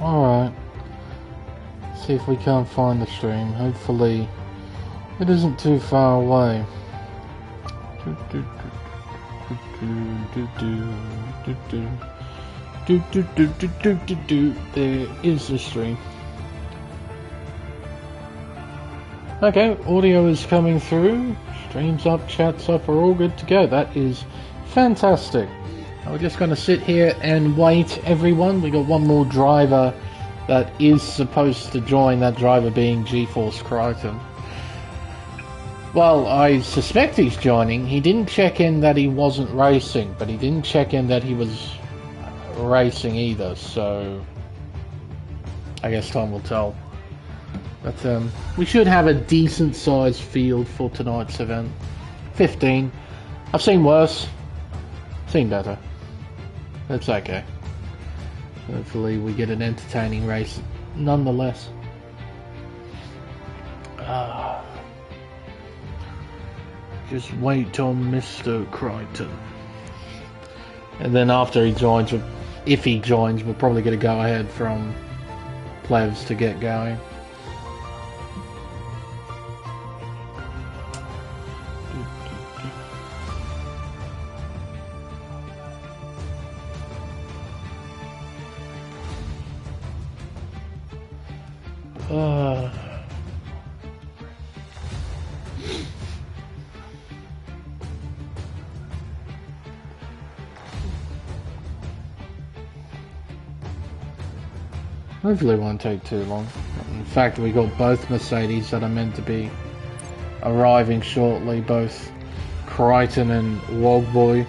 Alright. See if we can't find the stream. Hopefully it isn't too far away. There is the stream. Okay, audio is coming through. Stream's up, chat's up, we're all good to go. That is fantastic. We're just going to sit here and wait, everyone. We got one more driver that is supposed to join, that driver being GeForce Crichton. Well, I suspect he's joining. He didn't check in that he wasn't racing, but he didn't check in that he was racing either, so I guess time will tell. But we should have a decent sized field for tonight's event. 15. I've seen worse, seen better. That's okay. Hopefully we get an entertaining race nonetheless. Just wait on Mr. Crichton. And then after he joins, if he joins, we're probably going to go ahead from Plevs to get going. Hopefully it won't take too long. In fact, we got both Mercedes that are meant to be arriving shortly, both Crichton and Wogboy.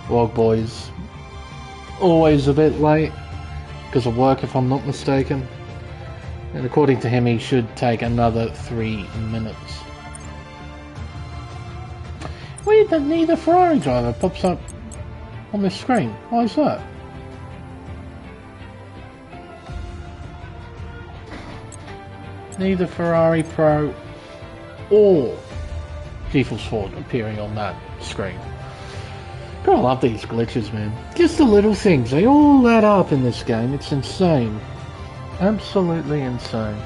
Wogboy's always a bit late because of work, if I'm not mistaken. And according to him, he should take another 3 minutes. Weird that neither Ferrari driver pops up on this screen. Why is that? Neither Ferrari Pro or GeForce Ford appearing on that screen. God, I love these glitches, man. Just the little things, they all add up in this game. It's insane. Absolutely insane.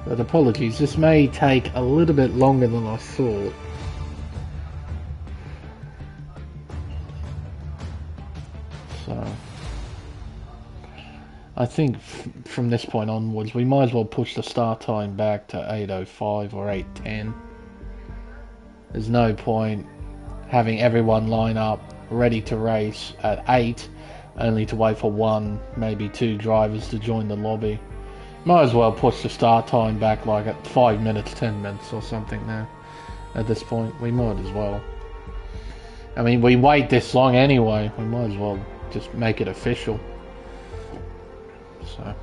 But apologies, this may take a little bit longer than I thought. So I think from this point onwards, we might as well push the start time back to 8:05 or 8:10. There's no point having everyone line up ready to race at 8, only to wait for 1, maybe 2 drivers to join the lobby. Might as well push the start time back like at 5 minutes, 10 minutes or something now. At this point, we might as well. I mean, we wait this long anyway, we might as well just make it official. So,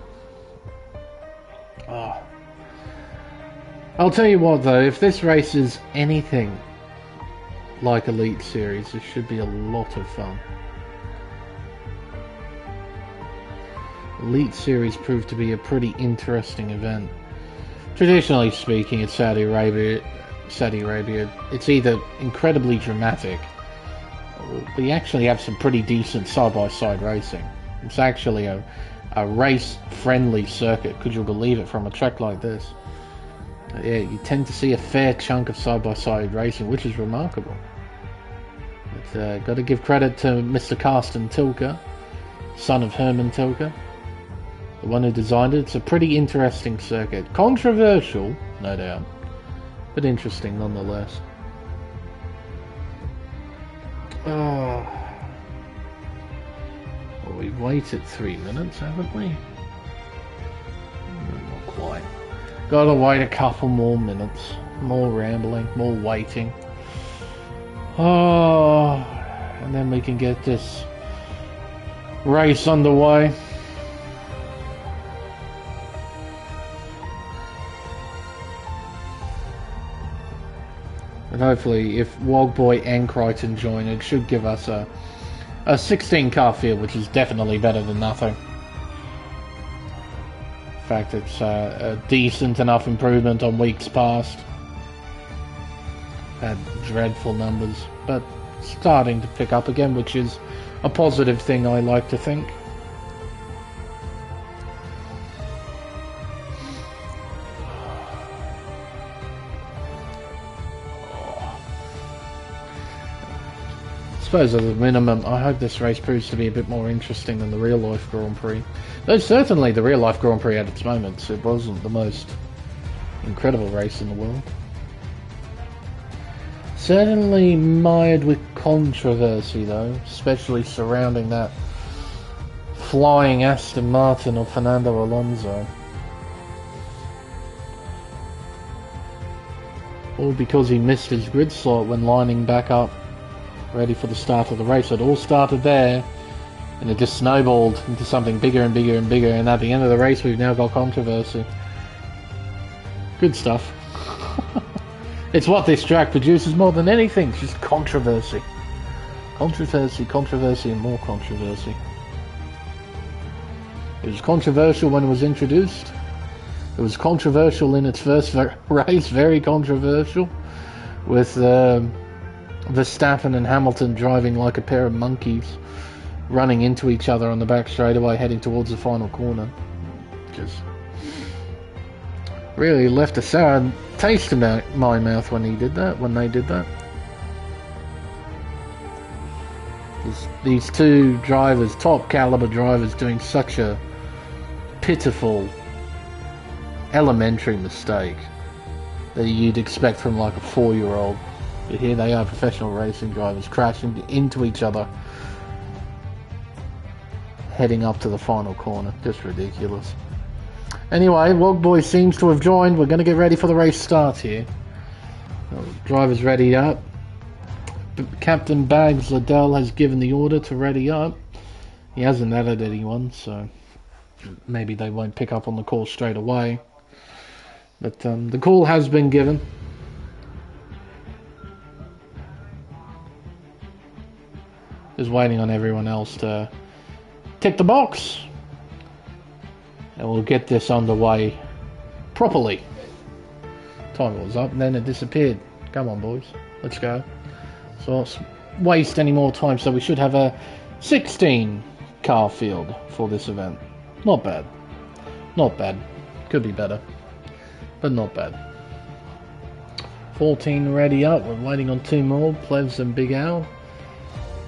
I'll tell you what though, if this race is anything like Elite Series, this should be a lot of fun. Elite Series proved to be a pretty interesting event. Traditionally speaking, it's Saudi Arabia, it's either incredibly dramatic, or we actually have some pretty decent side-by-side racing. It's actually a race-friendly circuit, could you believe it, from a track like this. Yeah, you tend to see a fair chunk of side-by-side racing, which is remarkable. But got to give credit to Mr. Carsten Tilke, son of Herman Tilke, the one who designed it. It's a pretty interesting circuit. Controversial, no doubt, but interesting nonetheless. Well, we've waited 3 minutes, haven't we? Not quite. Gotta wait a couple more minutes. More rambling, more waiting. And then we can get this race underway. And hopefully, if Wogboy and Crichton join, it should give us a 16 car field, which is definitely better than nothing. In fact, it's a decent enough improvement on weeks past. Had dreadful numbers, but starting to pick up again, which is a positive thing, I like to think. I suppose at the minimum, I hope this race proves to be a bit more interesting than the real-life Grand Prix. Though certainly the real-life Grand Prix at its moments, it wasn't the most incredible race in the world. Certainly mired with controversy though, especially surrounding that flying Aston Martin of Fernando Alonso. All because he missed his grid slot when lining back up, ready for the start of the race. It all started there, and it just snowballed into something bigger and bigger and bigger, and at the end of the race we've now got controversy. Good stuff. It's what this track produces more than anything, it's just controversy. Controversy, controversy, and more controversy. It was controversial when it was introduced. It was controversial in its first race, very controversial, with Verstappen and Hamilton driving like a pair of monkeys, running into each other on the back straightaway, heading towards the final corner. Just really left a sour taste in my mouth when they did that. These two drivers, top caliber drivers, doing such a pitiful, elementary mistake that you'd expect from like a 4-year-old. But here they are, professional racing drivers, crashing into each other, heading up to the final corner. Just ridiculous. Anyway, Wogboy seems to have joined. We're going to get ready for the race start here. Drivers ready up. Captain Bags Liddell has given the order to ready up. He hasn't added anyone, so maybe they won't pick up on the call straight away. But the call has been given. Just waiting on everyone else to tick the box. And we'll get this underway properly. Time was up and then it disappeared. Come on, boys. Let's go. So let's waste any more time. So we should have a 16 car field for this event. Not bad. Not bad. Could be better. But not bad. 14 ready up. We're waiting on 2 more. Plebs and Big Al.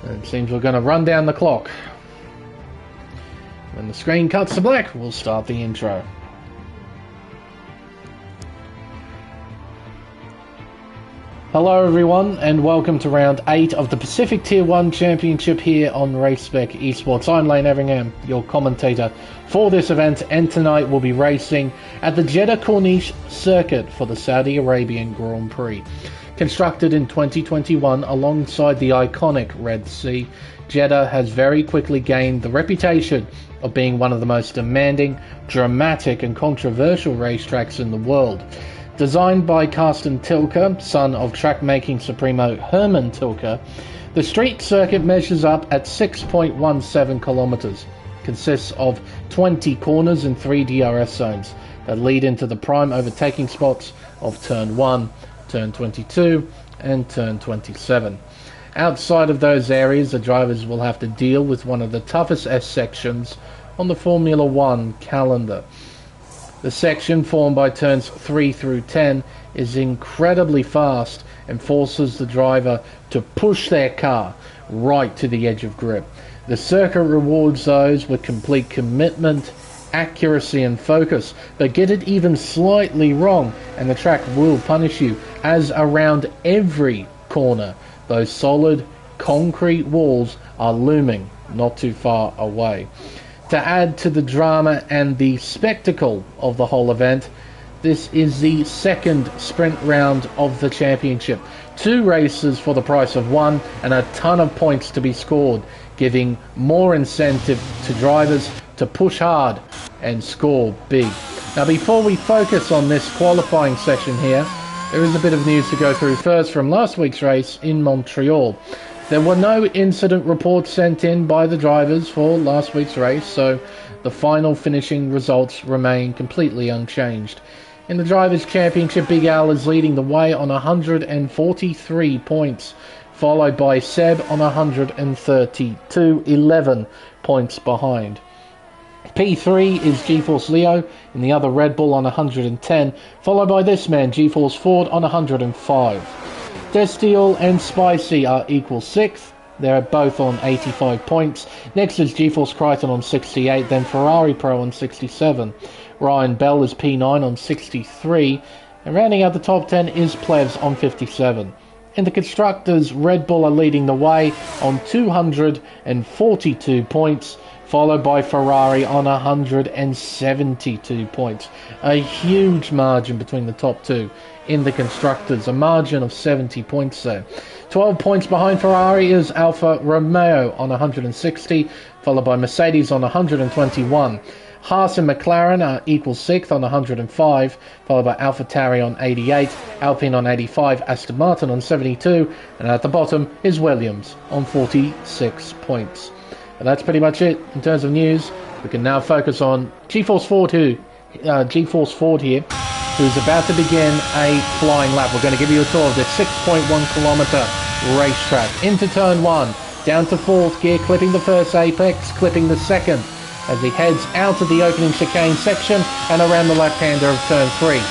And it seems we're going to run down the clock. When the screen cuts to black, we'll start the intro. Hello everyone, and welcome to round 8 of the Pacific Tier 1 Championship here on Race Spec Esports. I'm Lane Everingham, your commentator for this event, and tonight we'll be racing at the Jeddah Corniche Circuit for the Saudi Arabian Grand Prix. Constructed in 2021 alongside the iconic Red Sea, Jeddah has very quickly gained the reputation of being one of the most demanding, dramatic and controversial racetracks in the world. Designed by Carsten Tilke, son of track-making supremo Hermann Tilke, the street circuit measures up at 6.17 kilometers, consists of 20 corners and 3 DRS zones that lead into the prime overtaking spots of Turn 1, Turn 22 and Turn 27. Outside of those areas, the drivers will have to deal with one of the toughest S sections on the Formula 1 calendar. The section, formed by turns 3 through 10, is incredibly fast and forces the driver to push their car right to the edge of grip. The circuit rewards those with complete commitment, accuracy and focus, but get it even slightly wrong and the track will punish you, as around every corner those solid concrete walls are looming not too far away. To add to the drama and the spectacle of the whole event, this is the second sprint round of the championship. 2 races for the price of 1 and a ton of points to be scored, giving more incentive to drivers to push hard and score big. Now, before we focus on this qualifying session here, there is a bit of news to go through first from last week's race in Montreal. There were no incident reports sent in by the drivers for last week's race, so the final finishing results remain completely unchanged. In the Drivers' Championship, Big Al is leading the way on 143 points, followed by Seb on 132, 11 points behind. P3 is GeForce Leo in the other Red Bull on 110, followed by this man, GeForce Ford, on 105. Destiel and Spicy are equal 6th. They're both on 85 points. Next is GeForce Crichton on 68, then Ferrari Pro on 67. Ryan Bell is P9 on 63, and rounding out the top 10 is Plevs on 57. In the Constructors, Red Bull are leading the way on 242 points, followed by Ferrari on 172 points. A huge margin between the top two in the Constructors, a margin of 70 points there. 12 points behind Ferrari is Alfa Romeo on 160, followed by Mercedes on 121. Haas and McLaren are equal 6th on 105, followed by AlphaTauri on 88, Alpine on 85, Aston Martin on 72, and at the bottom is Williams on 46 points. And that's pretty much it in terms of news. We can now focus on GeForce Ford here, who's about to begin a flying lap. We're going to give you a tour of this 6.1 kilometer racetrack. Into turn 1, down to 4th gear, clipping the first apex, clipping the second, as he heads out of the opening chicane section and around the left-hander of turn 3.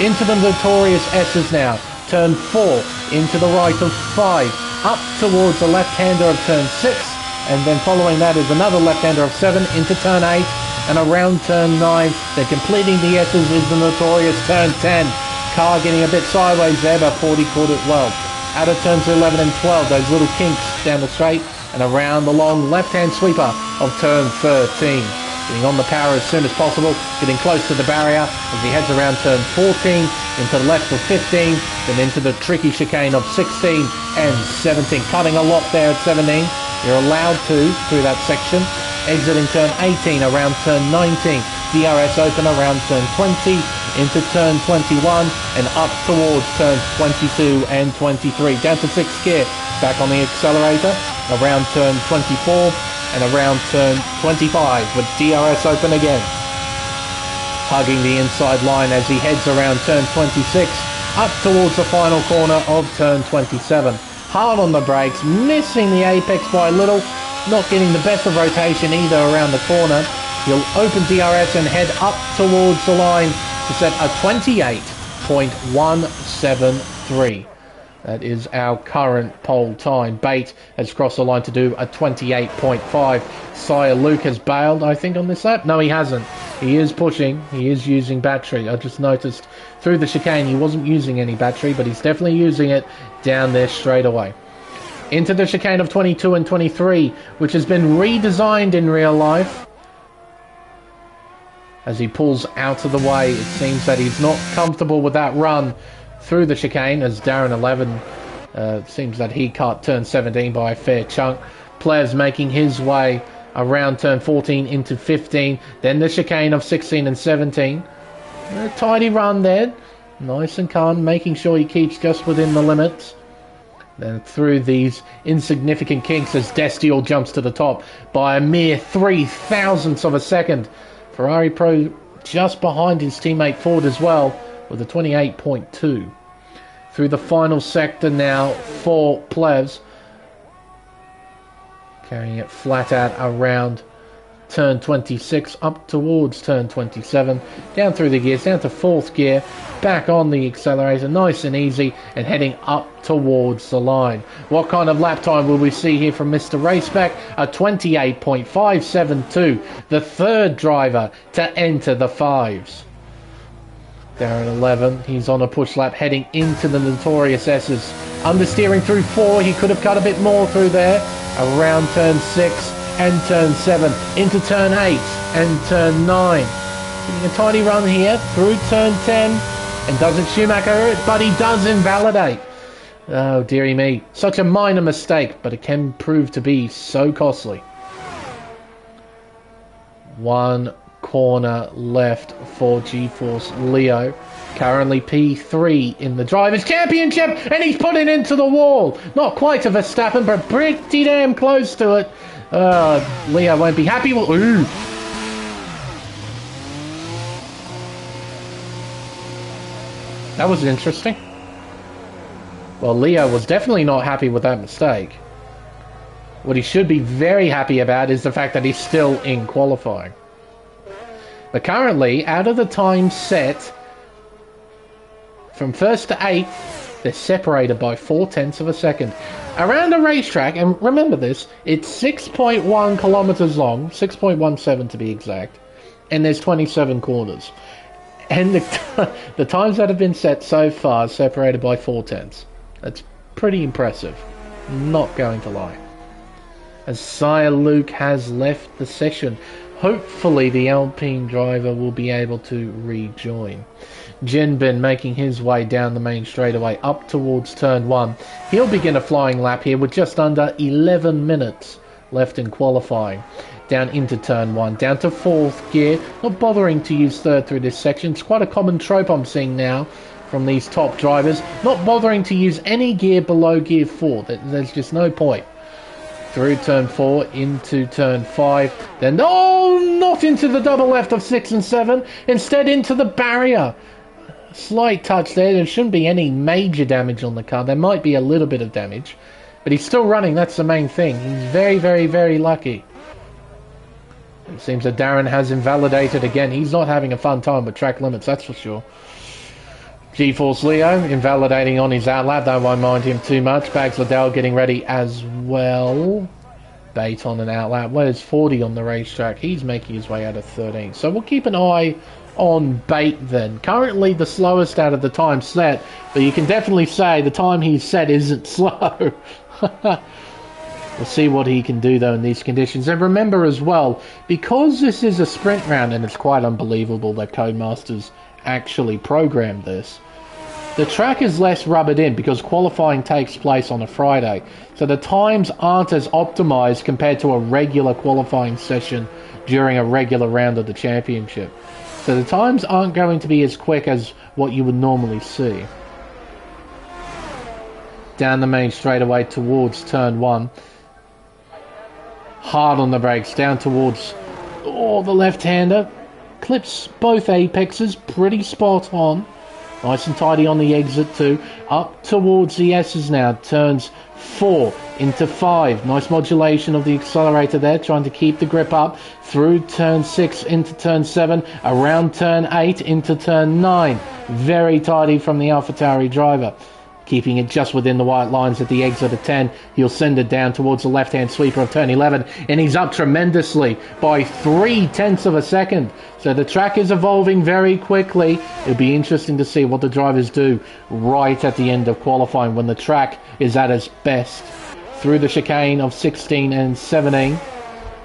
Into the notorious S's now. Turn 4, into the right of 5, up towards the left-hander of turn 6, and then following that is another left-hander of 7 into turn 8, and around turn 9, then completing the S's is the notorious turn 10. Car getting a bit sideways there, but 40 caught it well. Out of turns 11 and 12, those little kinks down the straight, and around the long left-hand sweeper of turn 13. Getting on the power as soon as possible, getting close to the barrier as he heads around turn 14, into the left of 15, then into the tricky chicane of 16 and 17. Cutting a lot there at 17. You're allowed to through that section. Exiting turn 18 around turn 19. DRS open around turn 20, into turn 21, and up towards turns 22 and 23. Down to 6th gear, back on the accelerator, around turn 24, and around turn 25, with DRS open again. Hugging the inside line as he heads around turn 26, up towards the final corner of turn 27. Hard on the brakes, missing the apex by a little, not getting the best of rotation either around the corner. He'll open DRS and head up towards the line to set a 28.173. That is our current pole time. Bate has crossed the line to do a 28.5. Sire Luke has bailed, I think, on this lap. No, he hasn't. He is pushing. He is using battery. I just noticed through the chicane he wasn't using any battery, but he's definitely using it down there straight away. Into the chicane of 22 and 23, which has been redesigned in real life. As he pulls out of the way, it seems that he's not comfortable with that run through the chicane, as Darren 11 seems that he cut turn 17 by a fair chunk. Plevs making his way around turn 14 into 15, then the chicane of 16 and 17. A tidy run there, nice and calm, making sure he keeps just within the limits. Then through these insignificant kinks as Destiel jumps to the top by a mere 0.003 of a second. Ferrari Pro just behind his teammate Ford as well, with a 28.2. Through the final sector now for Plevs, carrying it flat out around turn 26 up towards turn 27, down through the gears, down to 4th gear, back on the accelerator, nice and easy, and heading up towards the line. What kind of lap time will we see here from Mr. Race Spec? A 28.572, the third driver to enter the fives. Darren 11, he's on a push lap heading into the notorious S's. Understeering through 4, he could have cut a bit more through there. Around turn 6 and turn 7, into turn 8 and turn 9. Getting a tiny run here through turn 10, and doesn't Schumacher it, but he does invalidate. Oh dearie me, such a minor mistake, but it can prove to be so costly. One corner left for GeForce Leo, currently P3 in the Drivers' Championship, and he's put it into the wall. Not quite a Verstappen, but pretty damn close to it. Leo won't be happy. Ooh. That was interesting. Well, Leo was definitely not happy with that mistake. What he should be very happy about is the fact that he's still in qualifying. But currently, out of the time set, from 1st to 8th, they're separated by 0.4 of a second. Around a racetrack, and remember this, it's 6.1 kilometers long, 6.17 to be exact, and there's 27 corners. And the times that have been set so far separated by 0.4. That's pretty impressive, not going to lie. As Sire Luke has left the session, hopefully the Alpine driver will be able to rejoin. Jinbin making his way down the main straightaway up towards turn 1. He'll begin a flying lap here with just under 11 minutes left in qualifying. Down into turn 1, down to 4th gear, not bothering to use 3rd through this section. It's quite a common trope I'm seeing now from these top drivers, not bothering to use any gear below gear 4. There's just no point. Through turn 4, into turn 5, then not into the double left of 6 and 7, instead into the barrier. Slight touch there. There shouldn't be any major damage on the car. There might be a little bit of damage, but he's still running. That's the main thing. He's very, very, very lucky. It seems that Darren has invalidated again. He's not having a fun time with track limits, that's for sure. G-Force Leo invalidating on his outlap. That won't mind him too much. Bags Liddell getting ready as well. Bait on an outlap. Where's 40 on the racetrack? He's making his way out of 13. So we'll keep an eye on Bait then. Currently the slowest out of the time set, but you can definitely say the time he's set isn't slow. We'll see what he can do though in these conditions. And remember as well, because this is a sprint round, and it's quite unbelievable that Codemasters actually programmed this, the track is less rubbered in because qualifying takes place on a Friday. So the times aren't as optimized compared to a regular qualifying session during a regular round of the championship. So the times aren't going to be as quick as what you would normally see. Down the main straightaway towards turn 1. Hard on the brakes, down towards the left-hander. Clips both apexes, pretty spot on. Nice and tidy on the exit too. Up towards the S's now. Turns 4 into 5. Nice modulation of the accelerator there, trying to keep the grip up. Through turn 6 into turn 7. Around turn 8 into turn 9. Very tidy from the AlphaTauri driver. Keeping it just within the white lines at the exit of 10. He'll send it down towards the left-hand sweeper of turn 11. And he's up tremendously by 0.3 of a second. So the track is evolving very quickly. It'll be interesting to see what the drivers do right at the end of qualifying when the track is at its best. Through the chicane of 16 and 17.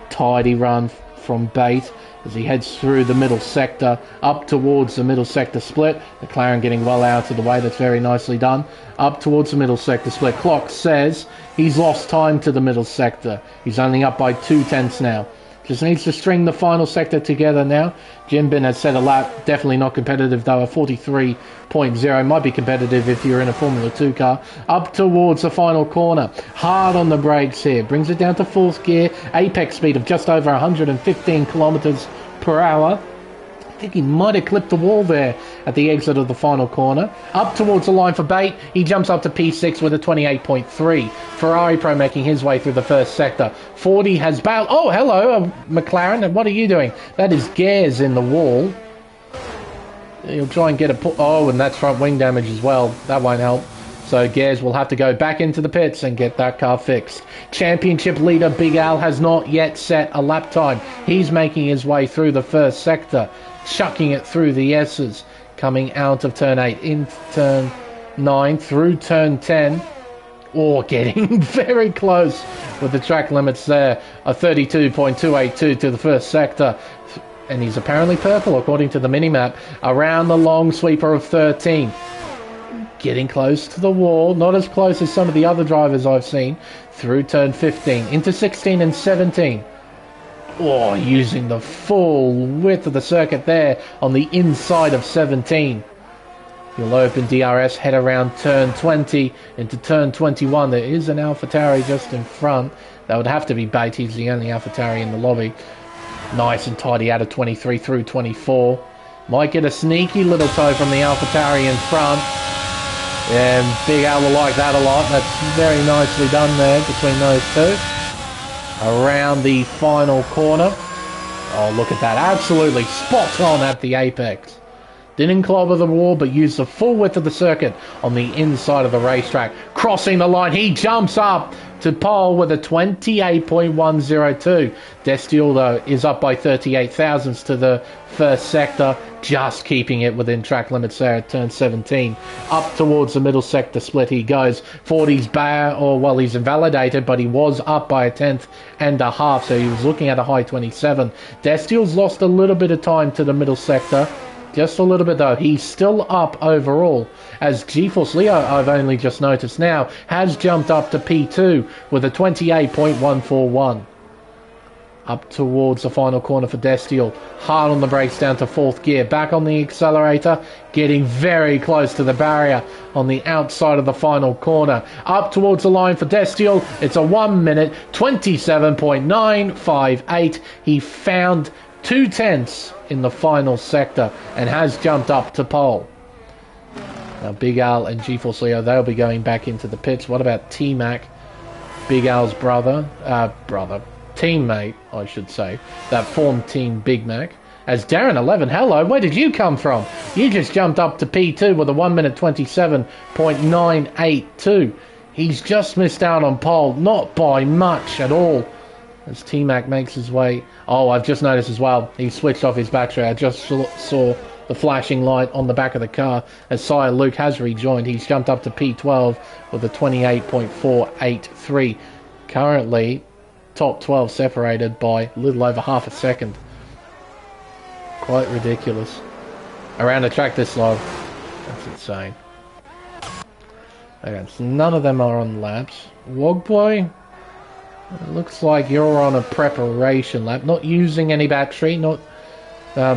Tidy run from Bate as he heads through the middle sector up towards the middle sector split. McLaren getting well out of the way. That's very nicely done. Up towards the middle sector split. Clock says he's lost time to the middle sector. He's only up by 0.2 now. Just needs to string the final sector together now. Jinbin has set a lap. Definitely not competitive though. A 43.0 might be competitive if you're in a Formula 2 car. Up towards the final corner. Hard on the brakes here. Brings it down to 4th gear. Apex speed of just over 115 kilometers per hour. I think he might have clipped the wall there at the exit of the final corner. Up towards the line for Bate. He jumps up to P6 with a 28.3. Ferrari Pro making his way through the first sector. 40 has bailed. Oh, hello, McLaren. What are you doing? That is gears in the wall. He'll try and get a... Oh, and that's front wing damage as well. That won't help. So Gears will have to go back into the pits and get that car fixed. Championship leader Big Al has not yet set a lap time. He's making his way through the first sector, chucking it through the S's, coming out of turn 8 into turn 9 through turn 10. Oh, getting very close with the track limits there. A 32.282 to the first sector. And he's apparently purple according to the minimap. Around the long sweeper of 13. Getting close to the wall, not as close as some of the other drivers I've seen. Through turn 15, into 16 and 17. Oh, using the full width of the circuit there on the inside of 17. He'll open DRS, head around turn 20 into turn 21. There is an AlphaTauri just in front. That would have to be Bate. He's the only AlphaTauri in the lobby. Nice and tidy out of 23 through 24. Might get a sneaky little toe from the AlphaTauri in front. And Big Al will like that a lot. That's very nicely done there between those two. Around the final corner. Oh, look at that. Absolutely spot on at the apex. Didn't clobber the wall, but used the full width of the circuit on the inside of the racetrack. Crossing the line, he jumps up to pole with a 28.102. Destiel, though, is up by 38 thousandths to the first sector, just keeping it within track limits there at turn 17. Up towards the middle sector split he goes. 40's bar, or well, he's invalidated, but he was up by a tenth and a half, so he was looking at a high 27. Destiel's lost a little bit of time to the middle sector. Just a little bit though. He's still up overall, as GeForce Leo, I've only just noticed now, has jumped up to P2 with a 28.141. Up towards the final corner for Destiel. Hard on the brakes down to fourth gear. Back on the accelerator. Getting very close to the barrier on the outside of the final corner. Up towards the line for Destiel. It's a 1 minute 27.958. He found 2/10 in the final sector and has jumped up to pole. Now Big Al and GeForce Leo, they'll be going back into the pits. What about T-Mac, Big Al's teammate, I should say, that formed Team Big Mac? As Darren 11, hello, where did you come from? You just jumped up to P2 with a 1 minute 27.982. He's just missed out on pole, not by much at all. As T-Mac makes his way... Oh, I've just noticed as well, he switched off his battery. I just saw the flashing light on the back of the car. As Sire Luke has rejoined, he's jumped up to P12 with a 28.483. Currently, top 12 separated by a little over half a second. Quite ridiculous. Around a track this slow. That's insane. Okay, so none of them are on laps. Wogboy... It looks like you're on a preparation lap, not using any battery, not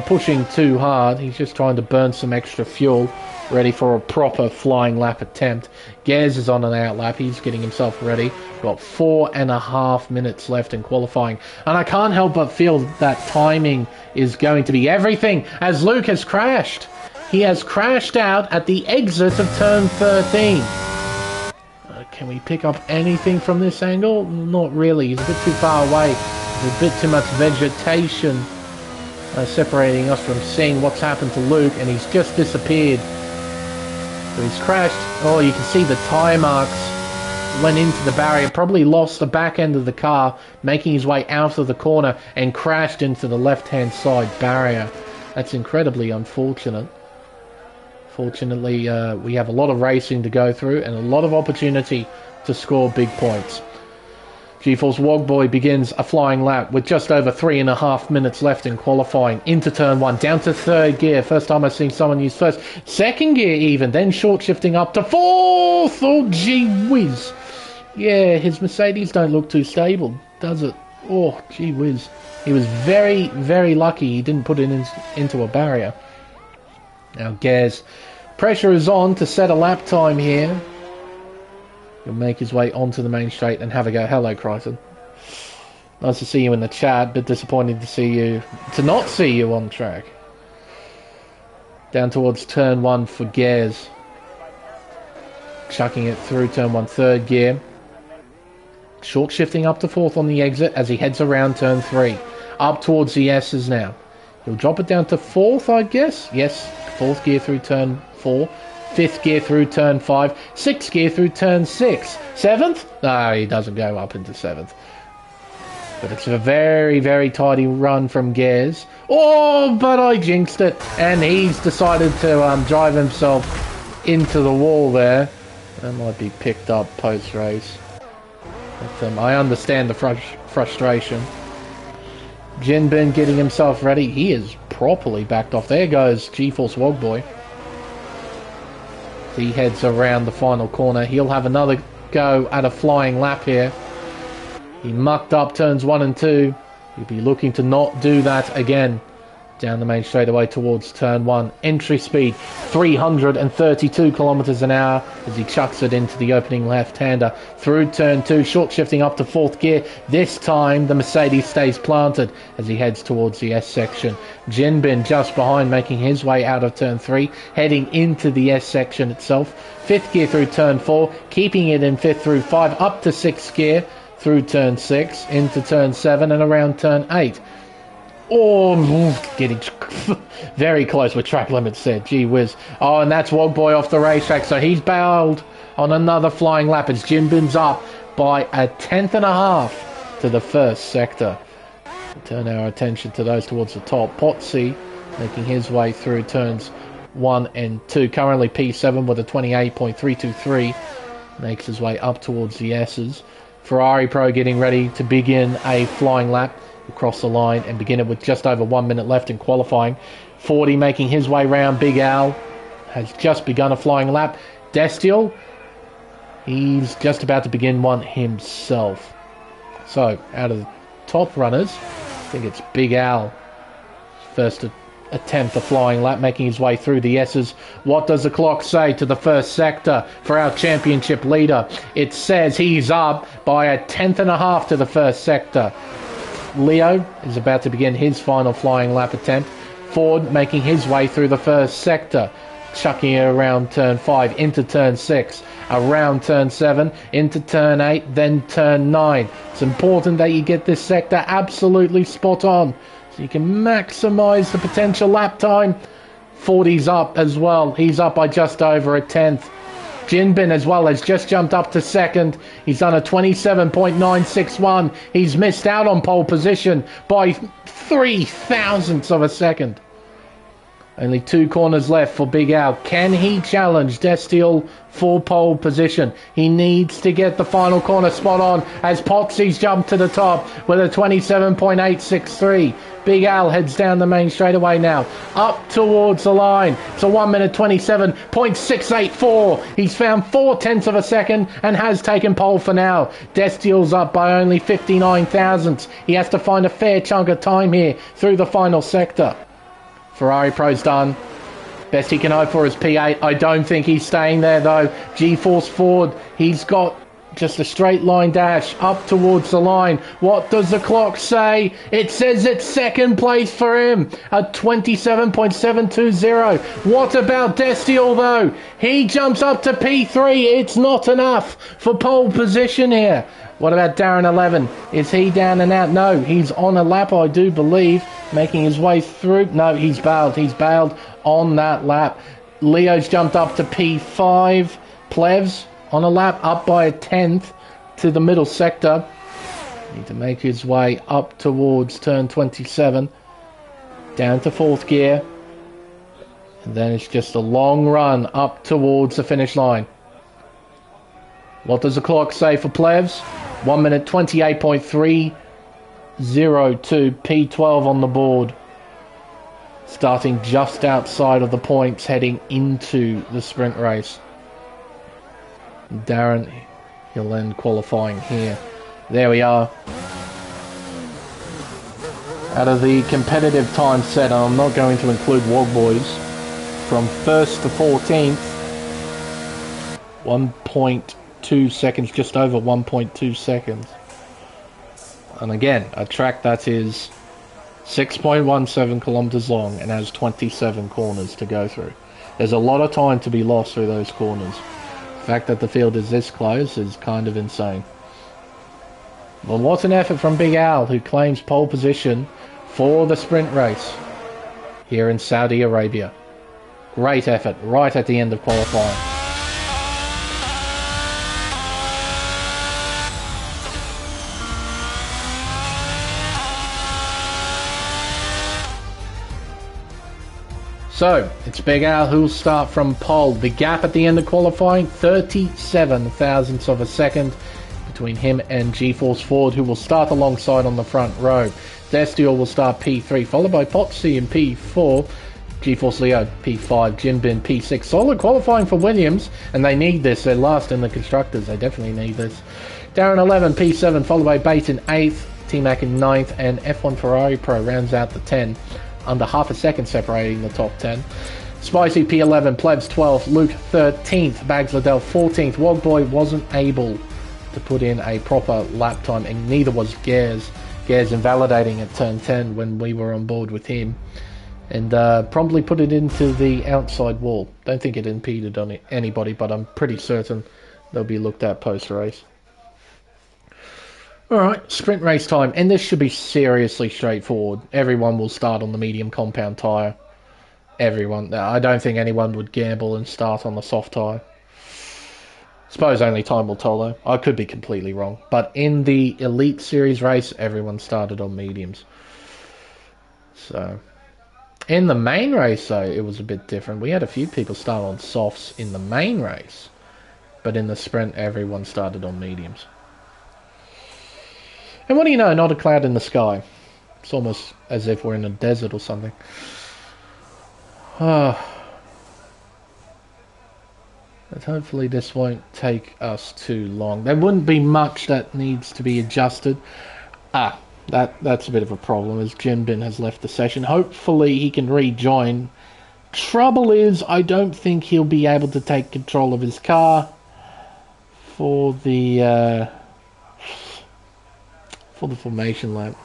pushing too hard. He's just trying to burn some extra fuel, ready for a proper flying lap attempt. Gez is on an out lap. He's getting himself ready. Got 4.5 minutes left in qualifying. And I can't help but feel that timing is going to be everything, as Luke has crashed. He has crashed out at the exit of turn 13. Can we pick up anything from this angle? Not really. He's a bit too far away. There's a bit too much vegetation separating us from seeing what's happened to Luke, and he's just disappeared. So he's crashed. Oh, you can see the tyre marks went into the barrier, probably lost the back end of the car, making his way out of the corner and crashed into the left-hand side barrier. That's incredibly unfortunate. Fortunately, we have a lot of racing to go through and a lot of opportunity to score big points. GeForce Wogboy begins a flying lap with just over 3.5 minutes left in qualifying. Into turn 1, down to third gear. First time I've seen someone use first. Second gear even, then short shifting up to fourth. Oh, gee whiz. Yeah, his Mercedes don't look too stable, does it? Oh, gee whiz. He was very, very lucky he didn't put it into a barrier. Now Gaz, pressure is on to set a lap time here. He'll make his way onto the main straight and have a go. Hello, Crichton. Nice to see you in the chat, but disappointed to not see you on track. Down towards turn 1 for Gaz. Chucking it through turn 1, third gear. Short shifting up to fourth on the exit as he heads around turn 3. Up towards the S's now. He'll drop it down to fourth, I guess. Yes, fourth gear through turn 4. Fifth gear through turn 5. Sixth gear through turn 6. Seventh? No, he doesn't go up into seventh. But it's a very, very tidy run from Gez. Oh, but I jinxed it. And he's decided to drive himself into the wall there. That might be picked up post-race. But I understand the frustration. Jinbin getting himself ready. He is properly backed off. There goes GeForce Wogboy. He heads around the final corner. He'll have another go at a flying lap here. He mucked up turns 1 and 2. He'll be looking to not do that again. Down the main straightaway towards turn 1. Entry speed 332 kilometers an hour as he chucks it into the opening left-hander. Through turn 2, short shifting up to 4th gear. This time the Mercedes stays planted as he heads towards the S section. Jinbin just behind, making his way out of turn 3, heading into the S section itself. 5th gear through turn 4, keeping it in 5th through 5, up to 6th gear through turn 6, into turn 7 and around turn 8. Oh, getting very close with track limits there. Gee whiz. Oh, and that's Wogboy off the racetrack. So he's bailed on another flying lap as Jinbin's up by 1/10.5 to the first sector. We'll turn our attention to those towards the top. Potsy making his way through turns 1 and 2. Currently P7 with a 28.323. Makes his way up towards the S's. Ferrari Pro getting ready to begin a flying lap across the line and begin it with just over 1 minute left in qualifying. 40 making his way round. Big Al has just begun a flying lap. Destiel, he's just about to begin one himself. So out of the top runners, I think it's Big Al first attempt a flying lap, making his way through the S's. What does the clock say to the first sector for our championship leader? It says he's up by 1/10.5 to the first sector. Leo is about to begin his final flying lap attempt. Ford making his way through the first sector, chucking it around turn 5, into turn 6, around turn 7, into turn 8, then turn 9. It's important that you get this sector absolutely spot on so you can maximise the potential lap time. 40's up as well. He's up by just over 1/10. Jinbin as well has just jumped up to second. He's done a 27.961. He's missed out on pole position by 0.003 of a second. Only 2 corners left for Big Al. Can he challenge Destiel for pole position? He needs to get the final corner spot on as Potsy's jumped to the top with a 27.863. Big Al heads down the main straightaway now, up towards the line. It's a 1 minute 27.684. He's found 0.4 of a second and has taken pole for now. Destiel's up by only 59 thousandths. He has to find a fair chunk of time here through the final sector. Ferrari Pro's done. Best he can hope for is P8. I don't think he's staying there though. G-Force Ford, he's got just a straight line dash up towards the line. What does the clock say? It says it's second place for him, a 27.720. What about Destiel though? He jumps up to P3. It's not enough for pole position here. What about Darren 11? Is he down and out? No, he's on a lap, I do believe, making his way through. No, he's bailed. He's bailed on that lap. Leo's jumped up to P5. Plevs on a lap, up by 1/10 to the middle sector. Need to make his way up towards turn 27. Down to 4th gear. And then it's just a long run up towards the finish line. What does the clock say for Plevs? 1 minute 28.302. P12 on the board. Starting just outside of the points, heading into the sprint race. Darren, he'll end qualifying here. There we are. Out of the competitive time set, I'm not going to include Wogboys, from 1st to 14th, 1.2 seconds, just over 1.2 seconds. And again, a track that is 6.17 kilometers long and has 27 corners to go through. There's a lot of time to be lost through those corners. The fact that the field is this close is kind of insane. Well, what an effort from Big Al, who claims pole position for the sprint race here in Saudi Arabia. Great effort right at the end of qualifying. So, it's Big Al who'll start from pole. The gap at the end of qualifying, 37 thousandths of a second between him and G-Force Ford, who will start alongside on the front row. Destiel will start P3, followed by Potsy in P4. G-Force Leo P5, Jinbin P6. Solid qualifying for Williams, and they need this. They're last in the Constructors. They definitely need this. Darren 11, P7, followed by Bate in 8th, T-Mac in 9th, and F1 Ferrari Pro rounds out the 10. under half a second separating the top 10. Spicy P11, Plebs 12th, Luke 13th, Bags Liddell 14th. Wogboy wasn't able to put in a proper lap time, and neither was Gares. Gares invalidating at turn 10 when we were on board with him, and promptly put it into the outside wall. Don't think it impeded on anybody, but I'm pretty certain they'll be looked at post-race. Alright, sprint race time, and this should be seriously straightforward. Everyone will start on the medium compound tyre. Everyone. I don't think anyone would gamble and start on the soft tyre. Suppose only time will tell though. I could be completely wrong. But in the Elite Series race, everyone started on mediums. So, in the main race though, it was a bit different. We had a few people start on softs in the main race. But in the sprint, everyone started on mediums. And what do you know, not a cloud in the sky. It's almost as if we're in a desert or something. But hopefully this won't take us too long. There wouldn't be much that needs to be adjusted. That's a bit of a problem, as Jinbin has left the session. Hopefully he can rejoin. Trouble is, I don't think he'll be able to take control of his car for the formation lap.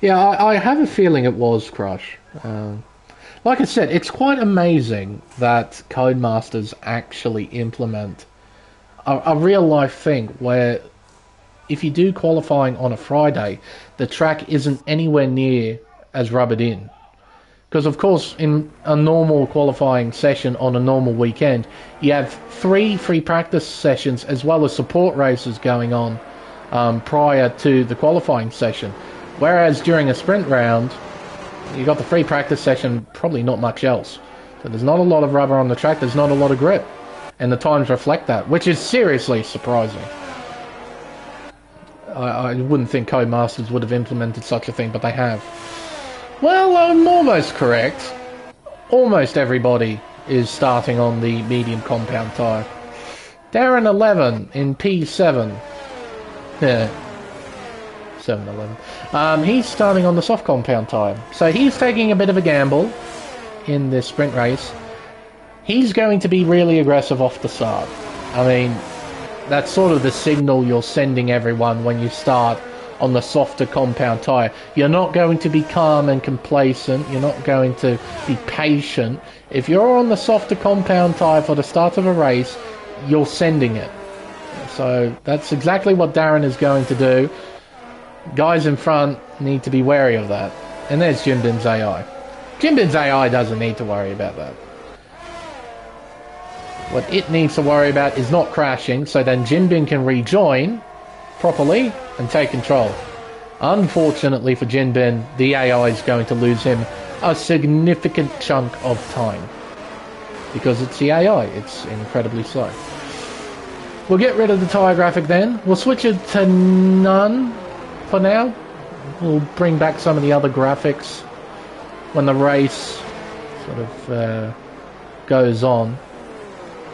Yeah, I have a feeling it was Crush. Like I said, it's quite amazing that Codemasters actually implement a real-life thing where if you do qualifying on a Friday, the track isn't anywhere near as rubbered in. Because, of course, in a normal qualifying session on a normal weekend, you have 3 free practice sessions as well as support races going on prior to the qualifying session. Whereas during a sprint round, you got the free practice session, probably not much else. So there's not a lot of rubber on the track, there's not a lot of grip. And the times reflect that, which is seriously surprising. I wouldn't think Codemasters would have implemented such a thing, but they have. Well, I'm almost correct. Almost everybody is starting on the medium compound tyre. Darren 11 in P7. Yeah. 7-11. He's starting on the soft compound tyre. So he's taking a bit of a gamble in this sprint race. He's going to be really aggressive off the start. I mean, that's sort of the signal you're sending everyone when you start on the softer compound tyre. You're not going to be calm and complacent. You're not going to be patient. If you're on the softer compound tyre for the start of a race, you're sending it. So that's exactly what Darren is going to do. Guys in front need to be wary of that. And there's Jinbin's AI. Jinbin's AI doesn't need to worry about that. What it needs to worry about is not crashing, so then Jinbin can rejoin properly and take control. Unfortunately for Jinbin, the AI is going to lose him a significant chunk of time. Because it's the AI, it's incredibly slow. We'll get rid of the tyre graphic then. We'll switch it to none for now. We'll bring back some of the other graphics when the race sort of goes on.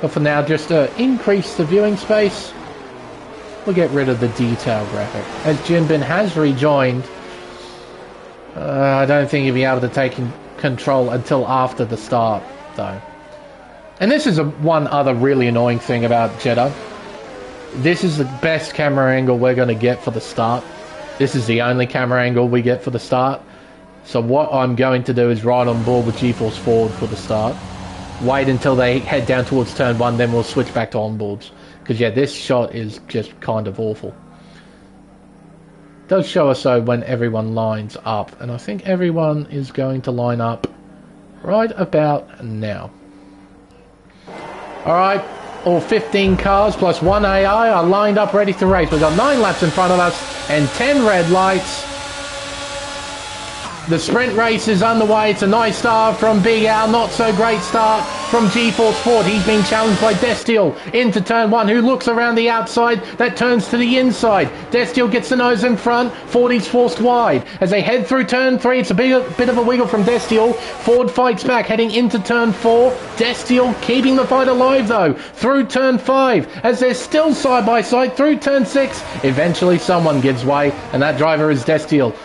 But for now, just to increase the viewing space, we'll get rid of the detail graphic. As Jinbin has rejoined, I don't think he'll be able to take control until after the start, though. And this is one other really annoying thing about Jeddah. This is the best camera angle we're going to get for the start. This is the only camera angle we get for the start. So what I'm going to do is ride on board with GeForce Forward for the start. Wait until they head down towards turn 1, then we'll switch back to onboards. Because yeah, this shot is just kind of awful. It does show us though when everyone lines up. And I think everyone is going to line up right about now. Alright, all 15 cars plus 1 AI are lined up ready to race. We've got 9 laps in front of us and 10 red lights. The sprint race is underway. It's a nice start from Big Al. Not so great start from GeForce Ford. He's being challenged by Destiel into turn 1, who looks around the outside. That turns to the inside. Destiel gets the nose in front. Ford is forced wide. As they head through turn 3, it's a bit of a wiggle from Destiel. Ford fights back, heading into turn 4. Destiel keeping the fight alive, though, through turn 5. As they're still side by side through turn 6. Eventually, someone gives way, and that driver is Destiel.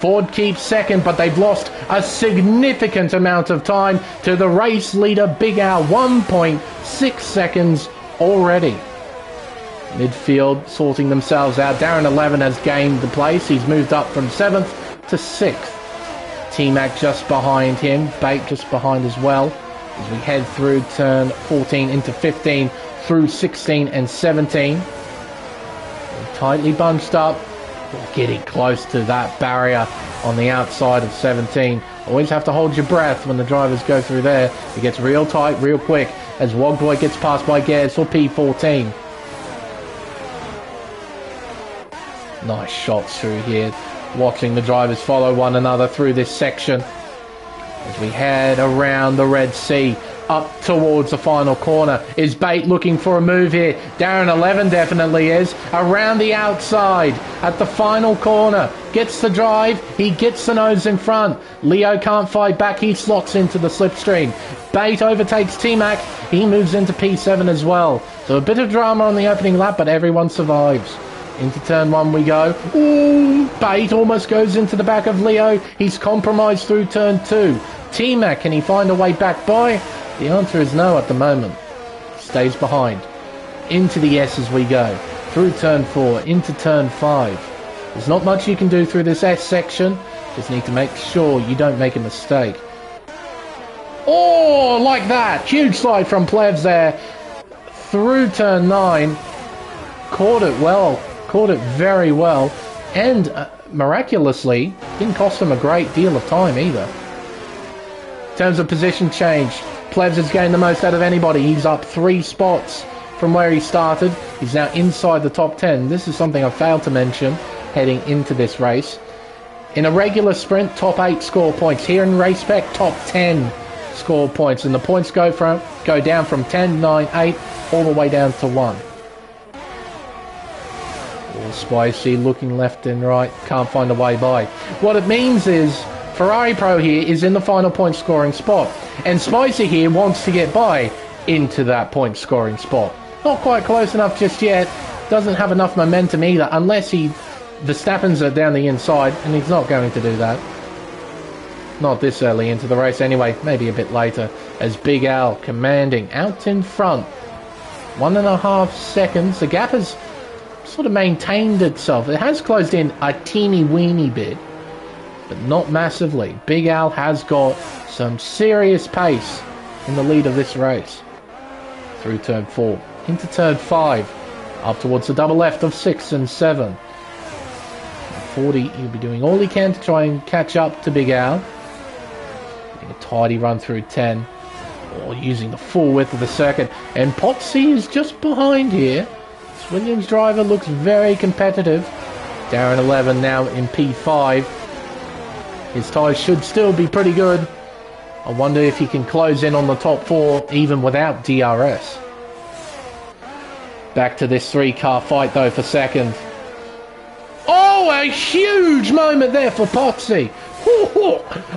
Ford keeps second, but they've lost a significant amount of time to the race leader, Big Al, 1.6 seconds already. Midfield sorting themselves out. Darren 11 has gained the place. He's moved up from 7th to 6th. T-Mac just behind him. Bate just behind as well. As we head through turn 14 into 15, through 16 and 17. We're tightly bunched up. We're getting close to that barrier on the outside of 17. Always have to hold your breath when the drivers go through there. It gets real tight, real quick, as Wogboy gets passed by Gares for P14. Nice shots through here. Watching the drivers follow one another through this section. As we head around the Red Sea, up towards the final corner. Is Bate looking for a move here? Darren 11 definitely is. Around the outside at the final corner. Gets the drive. He gets the nose in front. Leo can't fight back. He slots into the slipstream. Bate overtakes T-Mac. He moves into P7 as well. So a bit of drama on the opening lap, but everyone survives. Into turn 1 we go. Ooh, Bate almost goes into the back of Leo. He's compromised through turn 2. T-Mac, can he find a way back by? The answer is no at the moment. Stays behind. Into the S as we go. Through turn 4, into turn 5. There's not much you can do through this S section. Just need to make sure you don't make a mistake. Oh, like that. Huge slide from Plevs there. Through turn 9. Caught it well. Caught it very well, and miraculously didn't cost him a great deal of time either. In terms of position change, Plevs has gained the most out of anybody. He's up 3 spots from where he started. He's now inside the top 10. This is something I failed to mention heading into this race. In a regular sprint, top 8 score points. Here in Race Spec, top 10 score points, and the points go down from 10, 9, 8 all the way down to 1. Spicy, looking left and right, can't find a way by. What it means is Ferrari Pro here is in the final point scoring spot, and Spicy here wants to get by into that point scoring spot. Not quite close enough just yet, doesn't have enough momentum either, unless Verstappen's down the inside, and he's not going to do that. Not this early into the race anyway, maybe a bit later, as Big Al commanding out in front. 1.5 seconds, the gap has sort of maintained itself. It has closed in a teeny weeny bit, but not massively. Big Al has got some serious pace in the lead of this race. Through turn 4, into turn 5, up towards the double left of 6 and 7. 40, he'll be doing all he can to try and catch up to Big Al. Getting a tidy run through 10, or using the full width of the circuit. And Potsy is just behind here. Williams driver looks very competitive. Darren 11 now in P5. His tyres should still be pretty good. I wonder if he can close in on the top 4 even without DRS. Back to this 3-car fight though for second. Oh, a huge moment there for Potsy.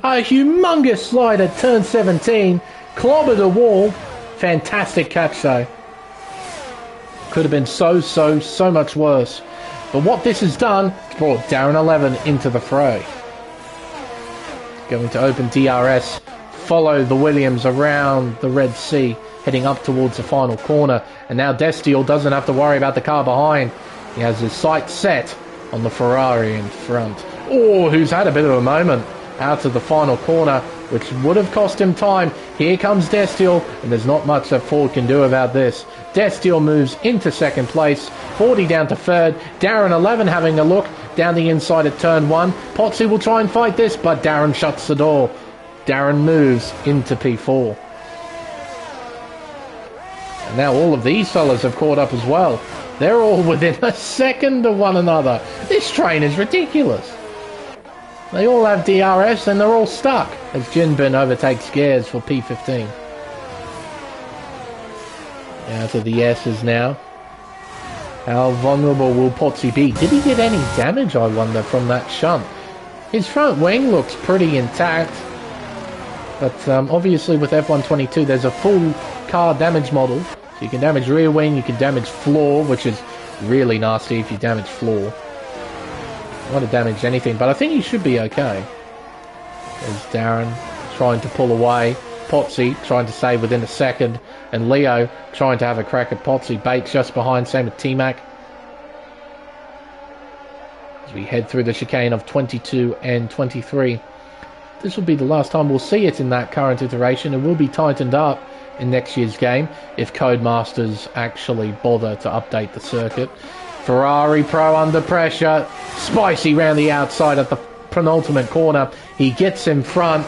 A humongous slide at turn 17. Clobbered a wall. Fantastic catch though. Could have been so much worse. But what this has done, it's brought Darren 11 into the fray. Going to open DRS, follow the Williams around the Red Sea, heading up towards the final corner. And now Destiel doesn't have to worry about the car behind. He has his sights set on the Ferrari in front. Oh, who's had a bit of a moment out of the final corner, which would have cost him time. Here comes Destiel, and there's not much that Ford can do about this. Destiel moves into second place, 40 down to third. Darren 11 having a look down the inside at turn 1. Potsy will try and fight this, but Darren shuts the door. Darren moves into P4. And now all of these fellas have caught up as well. They're all within a second of one another. This train is ridiculous. They all have DRS and they're all stuck as Jinbin overtakes Gares for P15. Out of the S's now. How vulnerable will Potsy be? Did he get any damage, I wonder, from that shunt? His front wing looks pretty intact. But obviously with F122 there's a full car damage model. So you can damage rear wing, you can damage floor, which is really nasty if you damage floor. Might have damaged anything, but I think he should be okay. There's Darren trying to pull away. Potsy trying to save within a second. And Leo trying to have a crack at Potsy. Bates just behind, same with T-Mac. As we head through the chicane of 22 and 23. This will be the last time we'll see it in that current iteration. It will be tightened up in next year's game if Codemasters actually bother to update the circuit. Ferrari Pro under pressure. Spicy round the outside at the penultimate corner. He gets in front.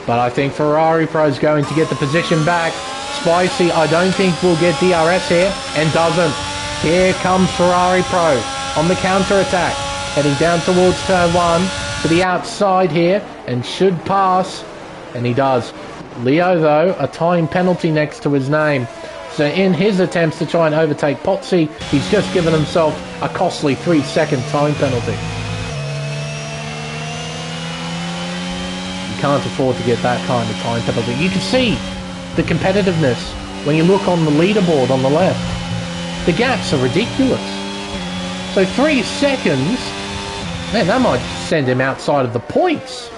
But I think Ferrari Pro's going to get the position back. Spicy, I don't think will get DRS here, and doesn't. Here comes Ferrari Pro on the counter-attack. Heading down towards turn 1 to the outside here, and should pass. And he does. Leo, though, a time penalty next to his name. So in his attempts to try and overtake Potsy, he's just given himself a costly 3-second time penalty. Can't afford to get that kind of time penalty. You can see the competitiveness when you look on the leaderboard on the left. The gaps are ridiculous. So 3 seconds, man, that might send him outside of the points.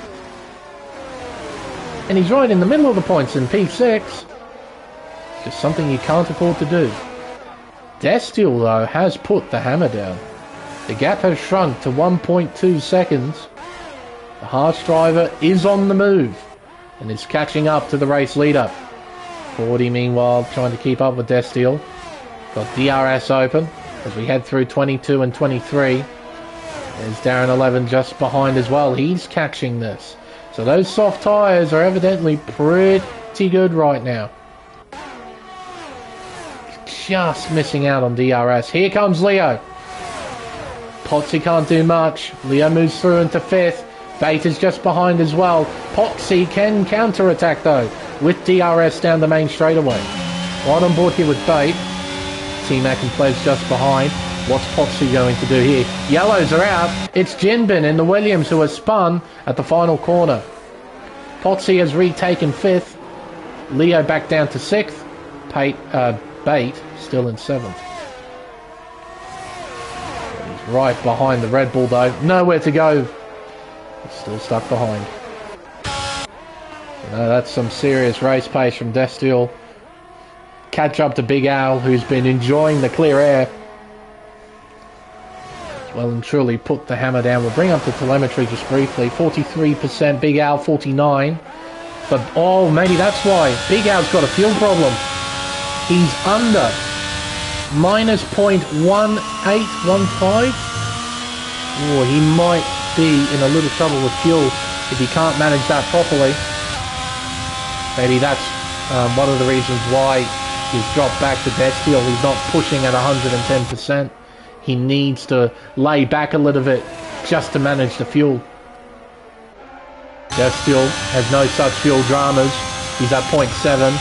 And he's right in the middle of the points in P6. Just something you can't afford to do. Destiel, though, has put the hammer down. The gap has shrunk to 1.2 seconds. The harsh driver is on the move and is catching up to the race leader. 40, meanwhile, trying to keep up with Destiel. Got DRS open as we head through 22 and 23. There's Darren 11 just behind as well. He's catching this. So those soft tyres are evidently pretty good right now. Just missing out on DRS. Here comes Leo. Potsy can't do much. Leo moves through into 5th. Bate is just behind as well. Potsy can counter-attack though, with DRS down the main straightaway. Right on board here with Bate. T-Mac and Ples just behind. What's Potsy going to do here? Yellows are out. It's Jinbin in the Williams who has spun at the final corner. Potsy has retaken 5th. Leo back down to 6th. Bate still in 7th. He's right behind the Red Bull though. Nowhere to go. Still stuck behind. You know, that's some serious race pace from Destiel. Catch up to Big Al, who's been enjoying the clear air. Well and truly put the hammer down. We'll bring up the telemetry just briefly. 43%, Big Al 49. But, oh, maybe that's why. Big Al's got a fuel problem. He's under. Minus 0.1815. Oh, he might be in a little trouble with fuel if he can't manage that properly. Maybe that's one of the reasons why he's dropped back to Destiel. He's not pushing at 110%. He needs to lay back a little bit just to manage the fuel. Destiel has no such fuel dramas. He's at 0.7.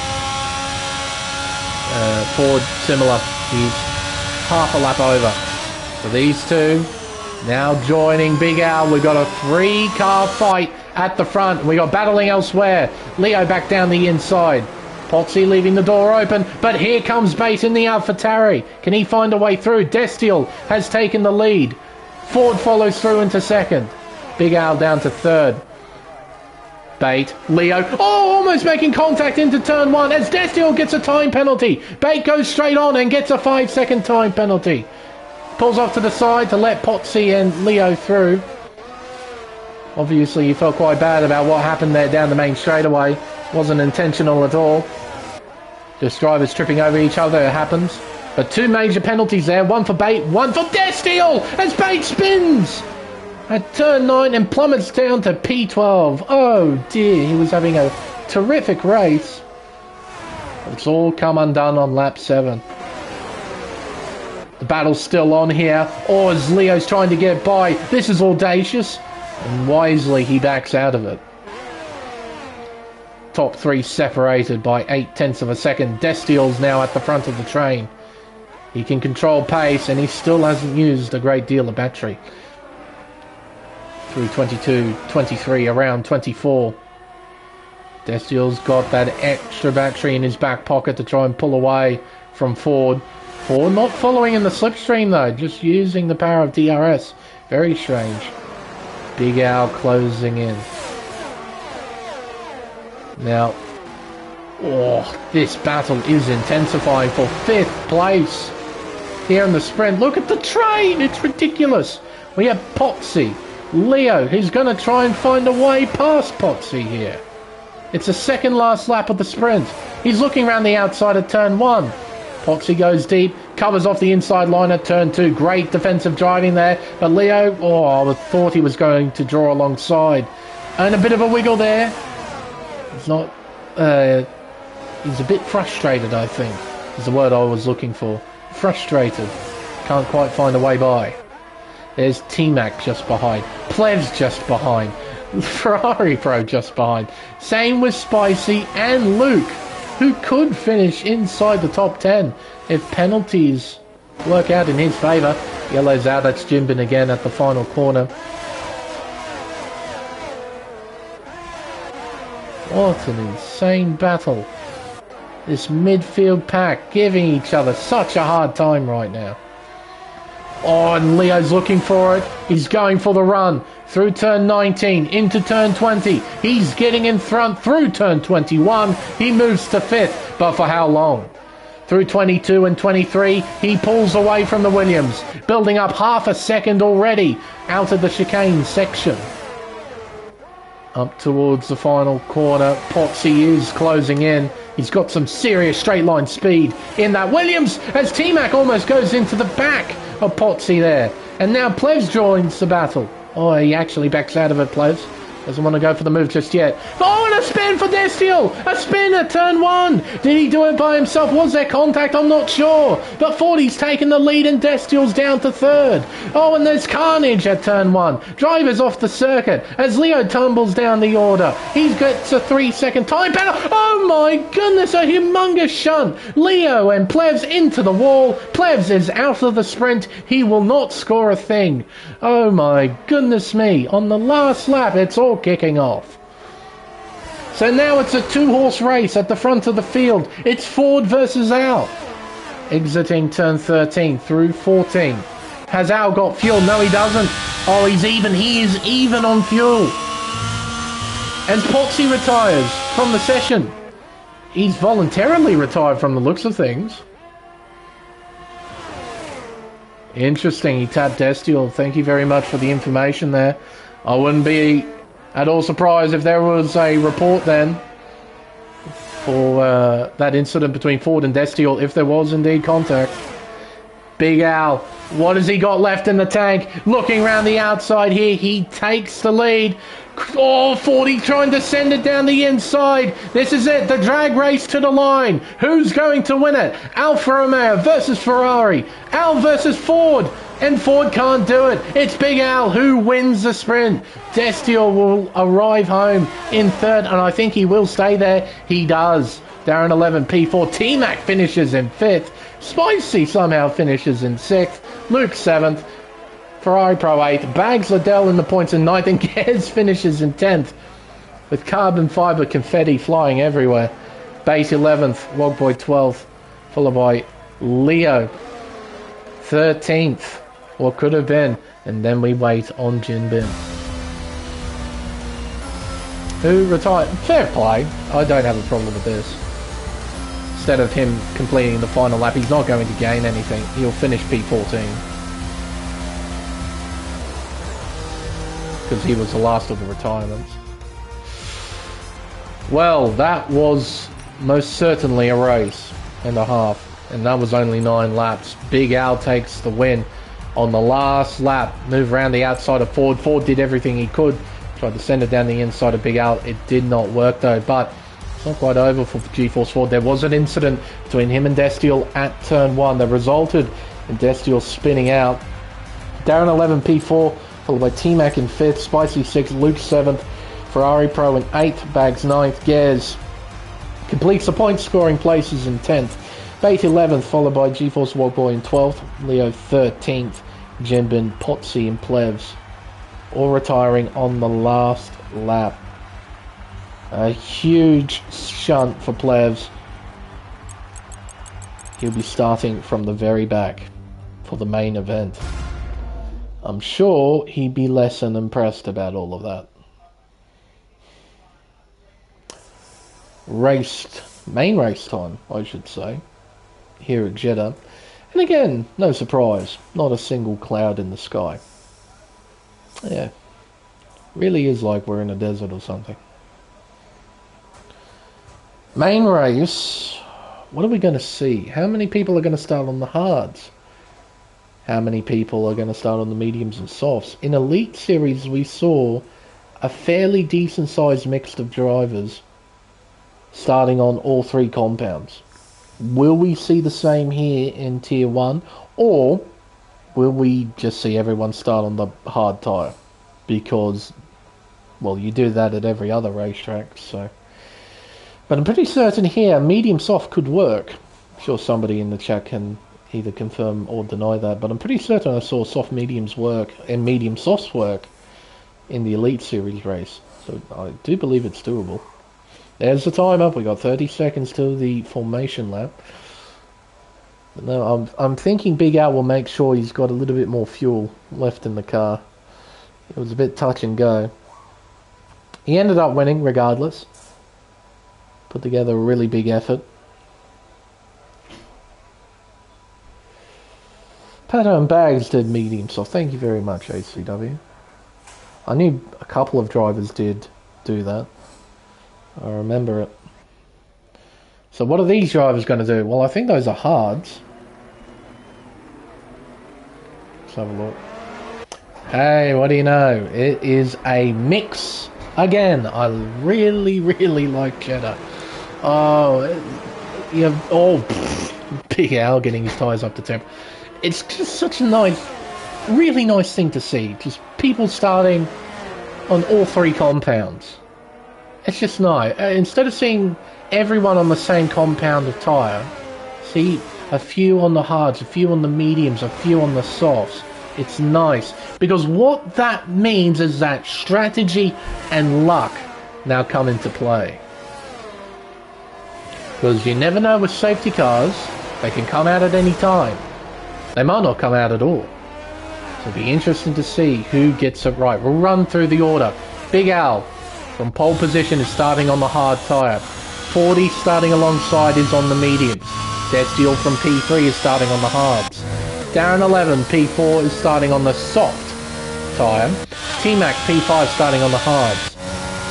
Ford similar. He's half a lap over. So these two now joining Big Al. We've got a 3-car fight at the front. We got battling elsewhere. Leo back down the inside. Potsy leaving the door open, but here comes Bate in the AlphaTauri. Can he find a way through? Destiel has taken the lead. Ford follows through into 2nd. Big Al down to 3rd. Bate, Leo, almost making contact into turn 1 as Destiel gets a time penalty. Bate goes straight on and gets a 5-second time penalty. Pulls off to the side to let Potsy and Leo through. Obviously, he felt quite bad about what happened there down the main straightaway. Wasn't intentional at all. Just drivers tripping over each other, it happens. But 2 major penalties there, one for Bate, one for Destiel as Bate spins at turn 9 and plummets down to P12. Oh dear, he was having a terrific race. It's all come undone on lap 7. The battle's still on here. Oh, as Leo's trying to get by. This is audacious. And wisely he backs out of it. Top 3 separated by 0.8 of a second. Destiel's now at the front of the train. He can control pace and he still hasn't used a great deal of battery. Through 22, 23, around 24. Destiel's got that extra battery in his back pocket to try and pull away from Ford. Ford not following in the slipstream though, just using the power of DRS Very strange. Big Al closing in. Now, this battle is intensifying for 5th place here in the sprint. Look at the train, it's ridiculous. We have Potsy, Leo, who's going to try and find a way past Potsy here. It's the second last lap of the sprint. He's looking around the outside of turn 1. Potsy goes deep, covers off the inside line at turn 2. Great defensive driving there. But Leo, I thought he was going to draw alongside. And a bit of a wiggle there. He's not... he's a bit frustrated, I think, is the word I was looking for. Frustrated. Can't quite find a way by. There's T-Mac just behind. Plevs just behind. Ferrari Pro just behind. Same with Spicy and Luke, who could finish inside the top 10 if penalties work out in his favour. Yellow's out, that's Jimbin again at the final corner. What an insane battle. This midfield pack giving each other such a hard time right now. And Leo's looking for it. He's going for the run. Through turn 19, into turn 20. He's getting in front through turn 21. He moves to 5th, but for how long? Through 22 and 23, he pulls away from the Williams, building up half a second already out of the chicane section. Up towards the final corner, Potsy is closing in. He's got some serious straight line speed in that Williams as T-Mac almost goes into the back of Potsy there. And now Plevs joins the battle. He actually backs out of it, Plevs. Doesn't want to go for the move just yet. And a spin for Destiel! A spin at turn 1! Did he do it by himself? Was there contact? I'm not sure. But 40's taken the lead and Destiel's down to 3rd. And there's carnage at turn 1. Drivers off the circuit as Leo tumbles down the order. He gets a 3-second time penalty. Oh my goodness, a humongous shunt. Leo and Plevs into the wall. Plevs is out of the sprint. He will not score a thing. Oh my goodness me. On the last lap, it's all kicking off. So now it's a 2-horse race at the front of the field. It's Ford versus Al. Exiting turn 13 through 14. Has Al got fuel? No, he doesn't. He's even. He is even on fuel. As Potsy retires from the session. He's voluntarily retired from the looks of things. Interesting. He tapped Destiel. Thank you very much for the information there. I wouldn't be at all surprised if there was a report then for that incident between Ford and Destiel, if there was indeed contact. Big Al, what has he got left in the tank? Looking around the outside here, he takes the lead. 40 trying to send it down the inside. This is it, the drag race to the line. Who's going to win it? Alfa Romeo versus Ferrari. Al versus Ford. And Ford can't do it. It's Big Al who wins the sprint. Destiel will arrive home in 3rd, and I think he will stay there. He does. Darren 11, P4. T-Mac finishes in 5th. Spicy somehow finishes in 6th. Luke 7th. Ferrari Pro 8th. Bags Liddell in the points in 9th, and Gez finishes in 10th. With carbon fibre confetti flying everywhere. Base 11th. Wogboy 12th. Followed by Leo 13th. What could have been. And then we wait on Jinbin, who retired. Fair play. I don't have a problem with this. Instead of him completing the final lap, he's not going to gain anything. He'll finish P14. Because he was the last of the retirements. Well, that was most certainly a race and a half. And that was only 9 laps. Big Al takes the win on the last lap. Move around the outside of Ford. Ford did everything he could. Tried to send it down the inside of Big Al. It did not work though. But it's not quite over for G-Force Ford. There was an incident between him and Destiel at turn 1 that resulted in Destiel spinning out. Darren 11 P4, followed by T-Mac in 5th, Spicy 6th, Luke 7th, Ferrari Pro in 8th, Bags 9th, Gez completes the point scoring places in 10th. Bait 11th, followed by G-Force Wogboy in 12th, Leo 13th, Jimbin, Potsy and Plevs, all retiring on the last lap. A huge shunt for Plevs. He'll be starting from the very back for the main event. I'm sure he'd be less than impressed about all of that. Main race time, I should say, here at Jeddah. And again, no surprise, not a single cloud in the sky. Yeah, really is like we're in a desert or something. Main race, what are we going to see? How many people are going to start on the hards? How many people are going to start on the mediums and softs? In Elite Series, we saw a fairly decent sized mix of drivers starting on all three compounds. Will we see the same here in Tier 1? Or will we just see everyone start on the hard tyre? Because, well, you do that at every other racetrack, so... But I'm pretty certain here, medium-soft could work. I'm sure somebody in the chat can either confirm or deny that, but I'm pretty certain I saw soft-mediums work and medium-softs work in the Elite Series race. So I do believe it's doable. There's the time up. We got 30 seconds till the formation lap. But no, I'm thinking Big Al will make sure he's got a little bit more fuel left in the car. It was a bit touch and go. He ended up winning regardless. Put together a really big effort. Pato and Bags did medium soft. Thank you very much, ACW. I knew a couple of drivers did do that. I remember it. So what are these drivers going to do? Well, I think those are hards. Let's have a look. Hey, what do you know? It is a mix. Again, I really, really like Jeddah. Oh, yeah. Big Al getting his tyres up to temp. It's just such a nice, really nice thing to see. Just people starting on all three compounds. It's just nice. Instead of seeing everyone on the same compound of tyre, see a few on the hards, a few on the mediums, a few on the softs. It's nice. Because what that means is that strategy and luck now come into play. Because you never know with safety cars, they can come out at any time. They might not come out at all. So it'll be interesting to see who gets it right. We'll run through the order. Big Al from pole position is starting on the hard tyre. 40 starting alongside is on the mediums. Destiel from P3 is starting on the hards. Darren 11, P4 is starting on the soft tyre. T-Mac P5 starting on the hards.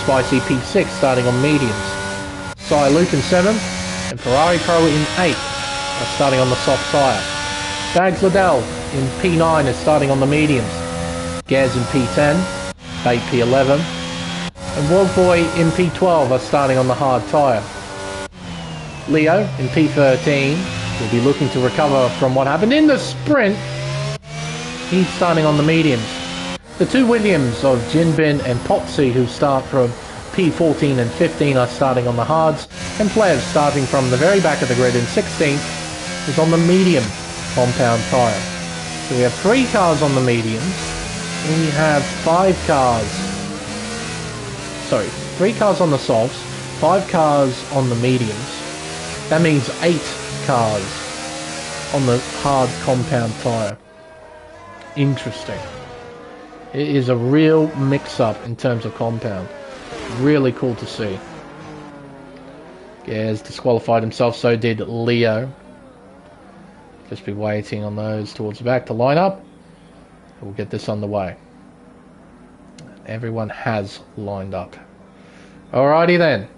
Spicy P6 starting on mediums. Cy Luke in 7 and Ferrari Pro in 8 are starting on the soft tyre. Bags Liddell in P9 is starting on the mediums. Gaz in P10, Bait P11 and World Boy in P12 are starting on the hard tyre. Leo in P13 will be looking to recover from what happened in the sprint. He's starting on the mediums. The two Williams of Jinbin and Potsy who start from P14 and 15 are starting on the hards, and Flev starting from the very back of the grid in 16th is on the medium compound tyre. So we have 3 cars on the mediums, and we have 5 cars. Sorry, 3 cars on the softs, 5 cars on the mediums. That means 8 cars on the hard compound tyre. Interesting. It is a real mix-up in terms of compound. Really cool to see. Gaz disqualified himself, so did Leo. Just be waiting on those towards the back to line up. We'll get this underway. Everyone has lined up. Alrighty then.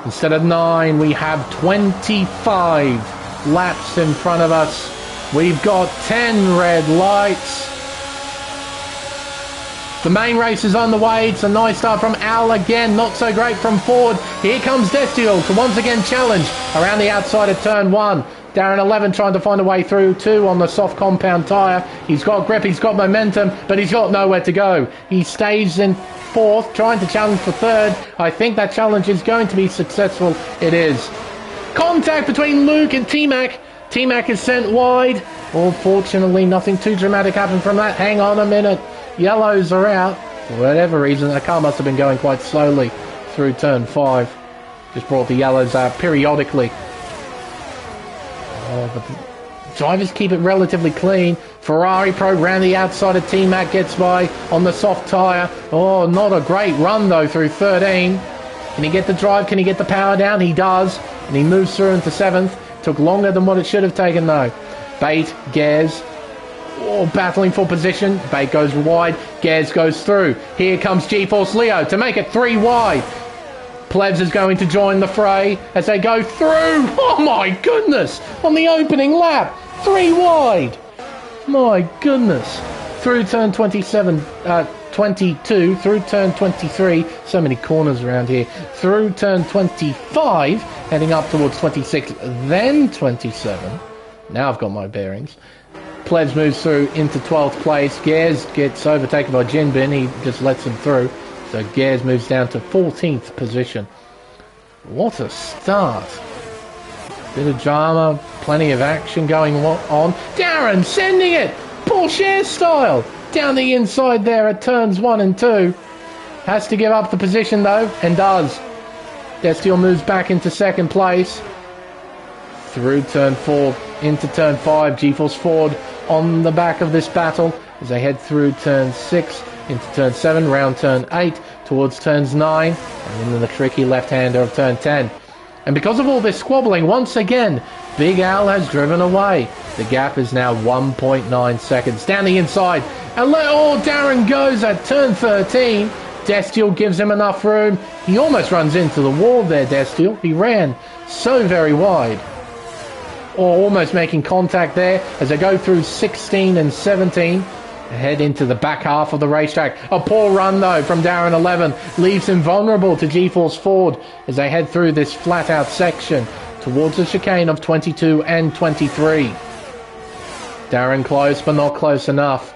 Instead of 9, we have 25 laps in front of us. We've got 10 red lights. The main race is underway. It's a nice start from Al again. Not so great from Ford. Here comes Destiel to once again challenge around the outside of turn 1. Darren 11 trying to find a way through 2 on the soft compound tyre. He's got grip, he's got momentum, but he's got nowhere to go. He stays in 4th, trying to challenge for 3rd. I think that challenge is going to be successful. It is. Contact between Luke and T-Mac. T-Mac is sent wide. Unfortunately, nothing too dramatic happened from that. Hang on a minute. Yellows are out. For whatever reason, the car must have been going quite slowly through turn 5. Just brought the yellows out periodically. Oh, but the drivers keep it relatively clean. Ferrari Pro round the outside of T-Mac, gets by on the soft tyre. Oh, not a great run though through 13. Can he get the drive? Can he get the power down? He does. And he moves through into 7th. Took longer than what it should have taken though. Bate, Gers. Oh, battling for position. Bate goes wide. Gers goes through. Here comes G-Force Leo to make it 3 wide. Plebs is going to join the fray as they go through. Oh my goodness. On the opening lap. 3 wide. My goodness. Through turn 22, through turn 23, so many corners around here, through turn 25, heading up towards 26, then 27. Now I've got my bearings. Plebs moves through into 12th place. Gers gets overtaken by Jinbin. He just lets him through. So Gers moves down to 14th position. What a start. Bit of drama, plenty of action going on. Darren sending it! Porsche style! Down the inside there at turns 1 and 2. Has to give up the position though, and does. Destiel moves back into 2nd place. Through turn 4 into turn 5. G-Force Ford on the back of this battle as they head through turn 6 into turn 7, round turn 8 towards turns 9, and then the tricky left-hander of turn 10. And because of all this squabbling, once again, Big Al has driven away. The gap is now 1.9 seconds. Down the inside, and Darren goes at turn 13. Destiel gives him enough room. He almost runs into the wall there, Destiel. He ran so very wide. Or almost making contact there as they go through 16 and 17. Head into the back half of the racetrack. A poor run though from Darren 11 leaves him vulnerable to G-Force Ford as they head through this flat out section towards the chicane of 22 and 23. Darren close but not close enough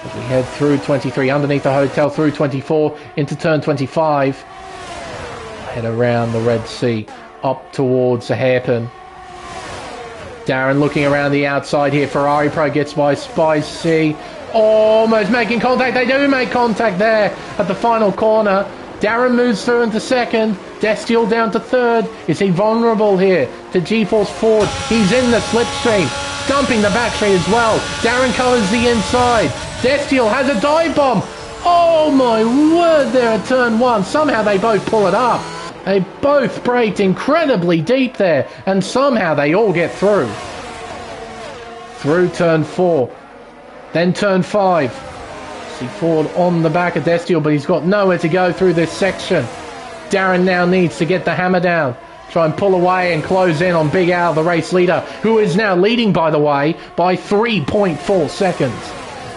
as we head through 23 underneath the hotel through 24 into turn 25. Head around the Red Sea up towards the hairpin. Darren looking around the outside here. Ferrari Pro gets by Spicy. Almost making contact. They do make contact there at the final corner. Darren moves through into 2nd. Destiel down to 3rd. Is he vulnerable here to G-Force Ford? He's in the slipstream, dumping the battery as well. Darren covers the inside. Destiel has a dive bomb. Oh my word, there at turn 1. Somehow they both pull it up. They both braked incredibly deep there, and somehow they all get through. Through turn 4. Then turn 5. See Ford on the back of Destiel, but he's got nowhere to go through this section. Darren now needs to get the hammer down. Try and pull away and close in on Big Al, the race leader, who is now leading, by the way, by 3.4 seconds.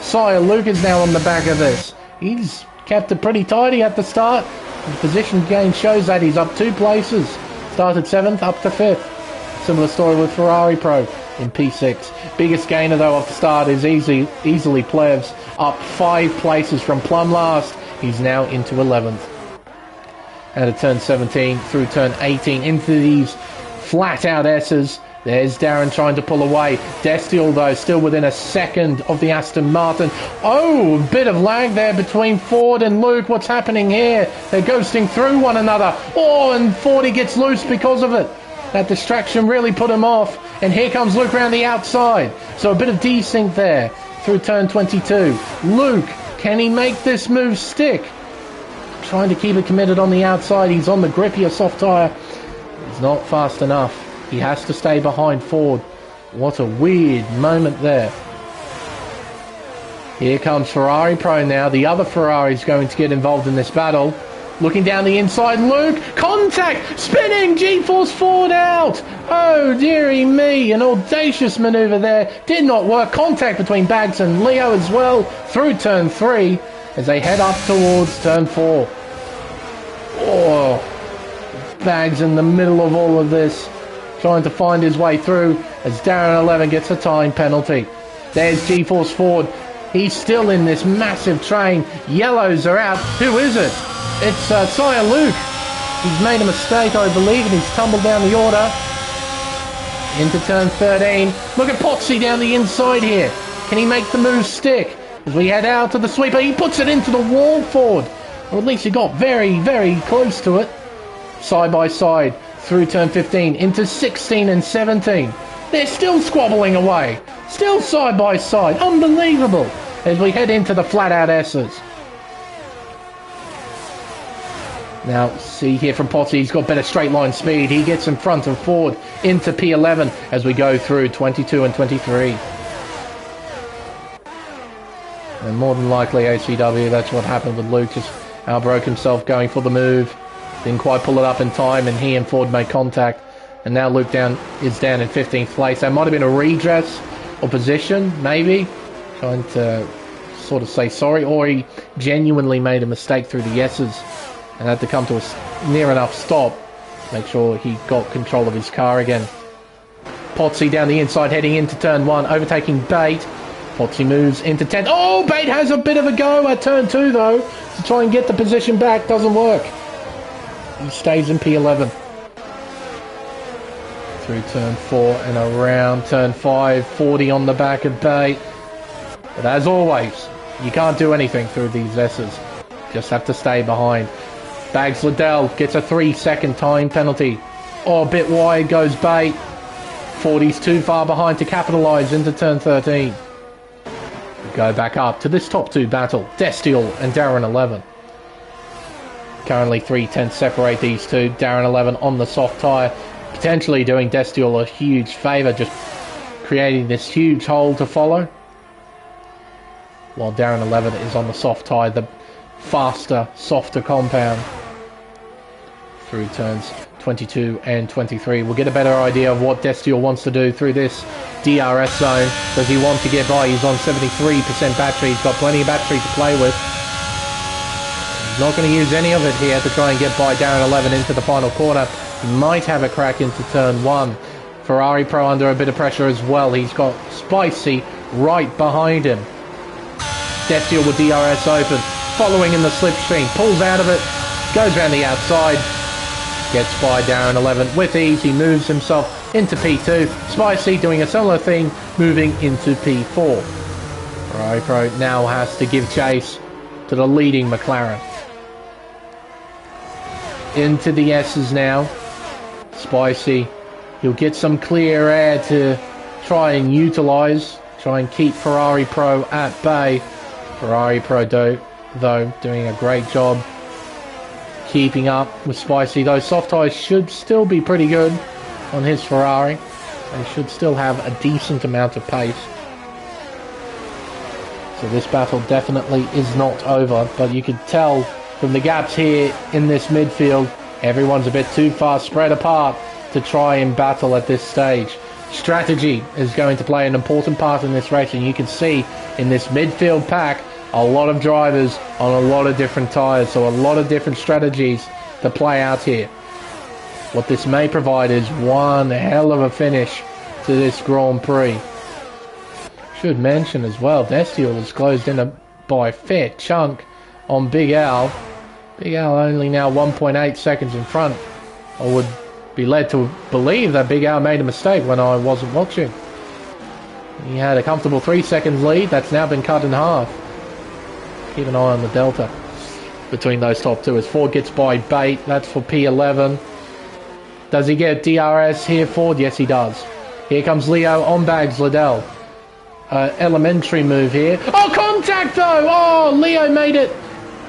Sire Luke is now on the back of this. He's kept it pretty tidy at the start. The position gain shows that he's up 2 places. Started 7th, up to 5th. Similar story with Ferrari Pro in P6. Biggest gainer though off the start is easily Plebs, up 5 places from plumb last. He's now into 11th. And at turn 17 through turn 18 into these flat out S's. There's Darren trying to pull away. Destiel though still within a second of the Aston Martin. Oh, a bit of lag there between Ford and Luke. What's happening here? They're ghosting through one another. Oh, and Fordy gets loose because of it. That distraction really put him off. And here comes Luke around the outside. So a bit of desync there through turn 22. Luke, can he make this move stick? Trying to keep it committed on the outside. He's on the grippier soft tyre. He's not fast enough. He has to stay behind Ford. What a weird moment there. Here comes Ferrari Pro now. The other Ferrari is going to get involved in this battle. Looking down the inside, Luke, contact, spinning, G-Force Ford out. Oh, dearie me, an audacious manoeuvre there. Did not work. Contact between Bags and Leo as well through turn 3 as they head up towards turn 4. Oh, Bags in the middle of all of this, trying to find his way through as Darren 11 gets a time penalty. There's G-Force Ford. He's still in this massive train. Yellows are out. Who is it? It's Sire Luke. He's made a mistake, I believe, and he's tumbled down the order. Into turn 13. Look at Potsy down the inside here. Can he make the move stick? As we head out to the sweeper, he puts it into the wall, Ford. Or at least he got very, very close to it. Side by side through turn 15 into 16 and 17. They're still squabbling away. Still side by side. Unbelievable. As we head into the flat-out S's. Now, see here from Potty, he's got better straight line speed. He gets in front and forward into P11 as we go through 22 and 23. And more than likely, ACW, that's what happened with Luke. Just outbroke himself going for the move. Didn't quite pull it up in time, and he and Ford made contact. And now Luke is down in 15th place. That might have been a redress or position, maybe. Trying to sort of say sorry. Or he genuinely made a mistake through the S's and had to come to a near enough stop. Make sure he got control of his car again. Potsy down the inside, heading into turn 1, overtaking Bate. Potsy moves into 10th. Oh, Bate has a bit of a go at turn 2, though, to try and get the position back. Doesn't work. He stays in P11. Through turn 4 and around turn 5. 40 on the back of Bate. But as always, you can't do anything through these S's. Just have to stay behind. Bags Liddell gets a 3-second time penalty. Oh, a bit wide goes Bate. 40's too far behind to capitalise into turn 13. We go back up to this top 2 battle. Destiel and Darren 11. Currently 3/10 separate these two. Darren 11 on the soft tyre. Potentially doing Destiel a huge favour, just creating this huge hole to follow. While Darren 11 is on the soft tyre, the faster, softer compound. Through turns 22 and 23. We'll get a better idea of what Destiel wants to do through this DRS zone. Does he want to get by? He's on 73% battery. He's got plenty of battery to play with. He's not going to use any of it here to try and get by Darren 11 into the final corner. He might have a crack into turn 1. Ferrari Pro under a bit of pressure as well. He's got Spicy right behind him. Destiel with DRS open. Following in the slipstream. Pulls out of it. Goes around the outside. Gets by Darren 11 with ease. He moves himself into P2. Spicy doing a similar thing, moving into P4. Ferrari Pro now has to give chase to the leading McLaren. Into the S's now. Spicy. He'll get some clear air to try and utilise. Try and keep Ferrari Pro at bay. Ferrari Pro though doing a great job keeping up with Spicy. Those soft tyres should still be pretty good on his Ferrari. They should still have a decent amount of pace. So this battle definitely is not over, but you could tell from the gaps here in this midfield, everyone's a bit too far spread apart to try and battle at this stage. Strategy is going to play an important part in this race, and you can see in this midfield pack a lot of drivers on a lot of different tyres, so a lot of different strategies to play out here. What this may provide is one hell of a finish to this Grand Prix. Should mention as well, Destiel is closed in by a fair chunk on Big Al. Big Al only now 1.8 seconds in front. I would be led to believe that Big Al made a mistake when I wasn't watching. He had a comfortable 3 seconds lead. That's now been cut in half. Keep an eye on the delta between those top two as Ford gets by Bate. That's for P11. Does he get DRS here, Ford? Yes, he does. Here comes Leo on Bags Liddell. Elementary move here. Oh, contact though! Oh, Leo made it.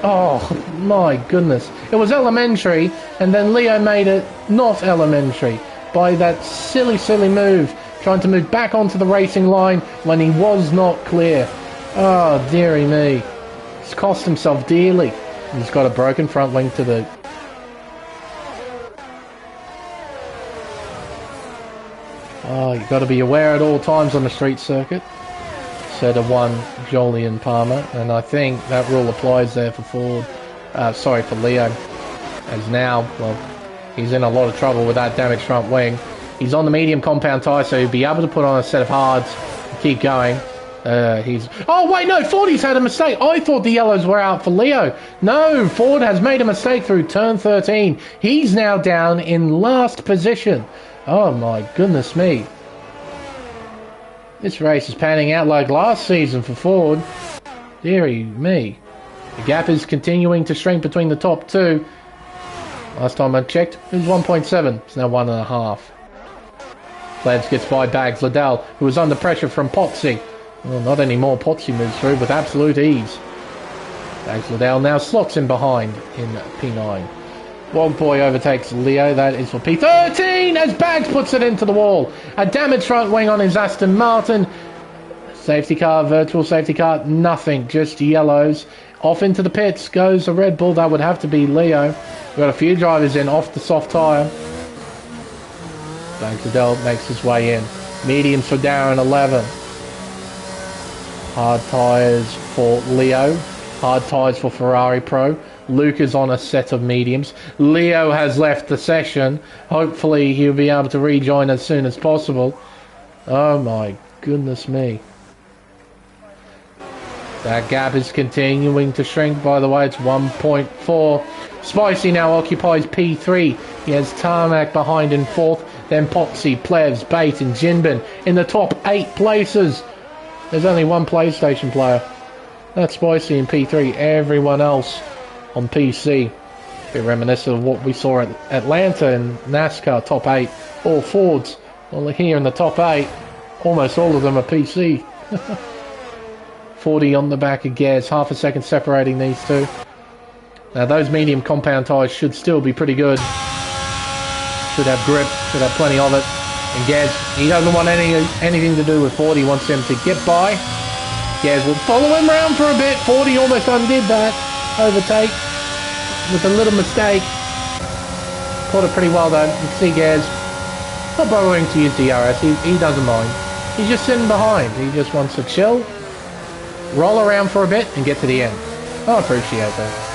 Oh, my goodness. It was elementary, and then Leo made it not elementary by that silly, silly move. Trying to move back onto the racing line when he was not clear. Oh, dearie me. He's cost himself dearly. He's got a broken front wing to boot. Oh, you've got to be aware at all times on the street circuit, said a one Jolyon Palmer, and I think that rule applies there for for Leo. As now, well, he's in a lot of trouble with that damaged front wing. He's on the medium compound tyre, so he'll be able to put on a set of hards and keep going. Oh wait, no, Fordy's had a mistake. I thought the yellows were out for Leo. No, Ford has made a mistake through turn 13. He's now down in last position. Oh my goodness me. This race is panning out like last season for Ford. Deary me. The gap is continuing to shrink between the top two. Last time I checked, it was 1.7. It's now 1.5. Plebs gets by Bags Liddell, who was under pressure from Potsy. Well, not anymore. Potsy moves through with absolute ease. Bags Liddell now slots in behind in P9. Wogboy overtakes Leo. That is for P13 as Bags puts it into the wall. A damaged front wing on his Aston Martin. Safety car, virtual safety car, nothing, just yellows. Off into the pits goes a Red Bull. That would have to be Leo. We've got a few drivers in off the soft tyre. Bags Liddell makes his way in. Mediums for Darren 11. Hard tyres for Leo. Hard tyres for Ferrari Pro. Luke is on a set of mediums. Leo has left the session. Hopefully he'll be able to rejoin as soon as possible. Oh my goodness me. That gap is continuing to shrink, by the way. It's 1.4. Spicy now occupies P3. He has Tarmac behind in 4th. Then Potsy, Plevs, Bait and Jinbin in the top 8 places. There's only one PlayStation player. That's Spicy in P3. Everyone else on PC. A bit reminiscent of what we saw at Atlanta in NASCAR, top 8. All Fords. Well, here in the top 8, almost all of them are PC. 40 on the back of Gez, half a second separating these two. Now those medium compound tyres should still be pretty good. Should have grip, should have plenty of it. And Gez, he doesn't want anything to do with 40, he wants him to get by. Gez will follow him around for a bit. 40 almost undid that overtake with a little mistake. Caught it pretty well though. You can see Gez not bothering to use DRS, he doesn't mind. He's just sitting behind, he just wants to chill, roll around for a bit and get to the end. I appreciate that.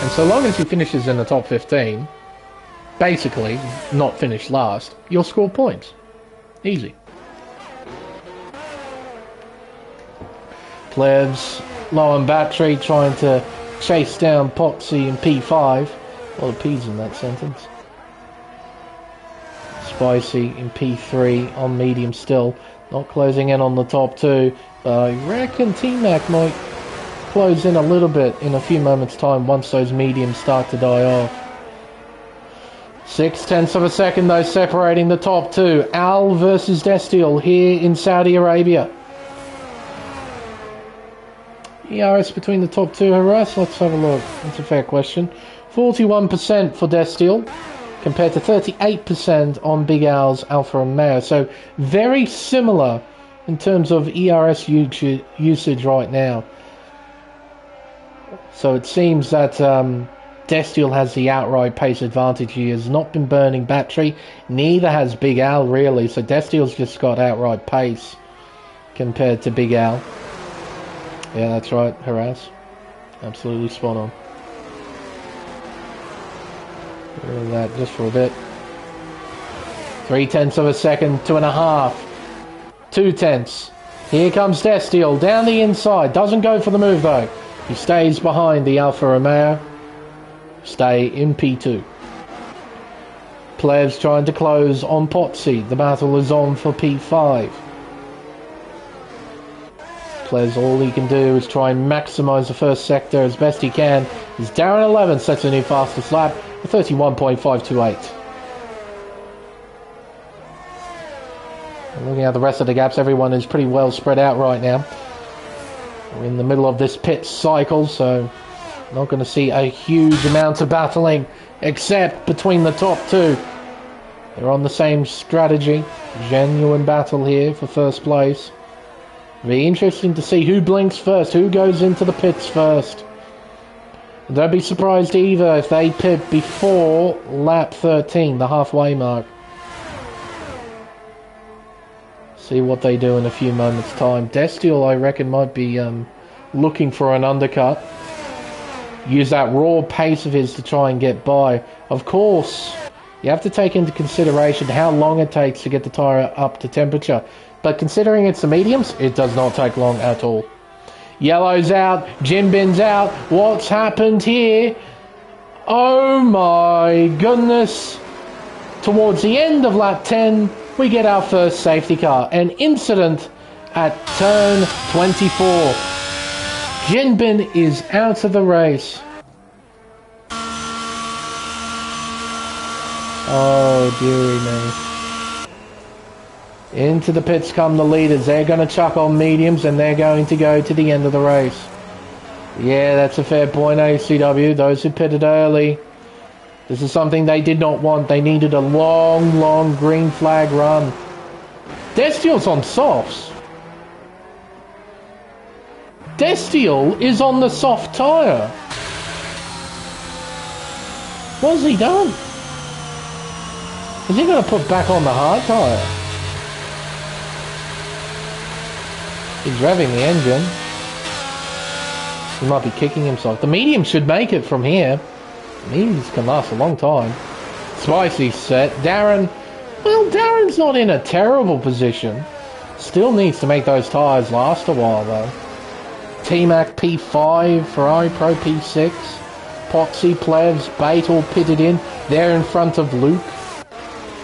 And so long as he finishes in the top 15, basically not finish last, you'll score points. Easy. Plebs low on battery, trying to chase down Potsy in P5. A lot of P's in that sentence. Spicy in P3 on medium still. Not closing in on the top 2. But I reckon T-Mac might close in a little bit in a few moments time once those mediums start to die off. 0.6 of a second though separating the top 2. Al versus Destiel here in Saudi Arabia. ERS between the top 2, Harass? Let's have a look. That's a fair question. 41% for Destiel compared to 38% on Big Al's Alfa Romeo. So very similar in terms of ERS usage right now. So it seems that Destiel has the outright pace advantage. He has not been burning battery. Neither has Big Al really. So Destiel's just got outright pace compared to Big Al. Yeah, that's right, Harass. Absolutely spot on. Look at that, just for a bit. 0.3 of a second, 2.5. 0.2. Here comes Destiel down the inside. Doesn't go for the move though. He stays behind the Alfa Romeo. Stay in P2. Plebs trying to close on Potsy. The battle is on for P5. Plebs, all he can do is try and maximise the first sector as best he can. As Darren 11 sets a new fastest lap at 31.528. Looking at the rest of the gaps, everyone is pretty well spread out right now. We're in the middle of this pit cycle, so not going to see a huge amount of battling, except between the top 2. They're on the same strategy. Genuine battle here for first place. Be interesting to see who blinks first, who goes into the pits first. And don't be surprised either if they pit before lap 13, the halfway mark. See what they do in a few moments' time. Destiel, I reckon, might be looking for an undercut. Use that raw pace of his to try and get by. Of course, you have to take into consideration how long it takes to get the tyre up to temperature. But considering it's the mediums, it does not take long at all. Yellow's out, Jinbin's out. What's happened here? Oh my goodness. Towards the end of lap 10, we get our first safety car. An incident at turn 24. Jinbin is out of the race. Oh, dearie me. Into the pits come the leaders. They're going to chuck on mediums and they're going to go to the end of the race. Yeah, that's a fair point, ACW. Those who pitted early. This is something they did not want. They needed a long, long green flag run. Destiel's on softs. Destiel is on the soft tyre. What's he done? Is he going to put back on the hard tyre? He's revving the engine. He might be kicking himself. The medium should make it from here. The mediums can last a long time. Spicy set. Darren... Well, Darren's not in a terrible position. Still needs to make those tyres last a while, though. T-Mac P5, Ferrari Pro P6, Poxy, Plevs, Bait all pitted in. They're in front of Luke.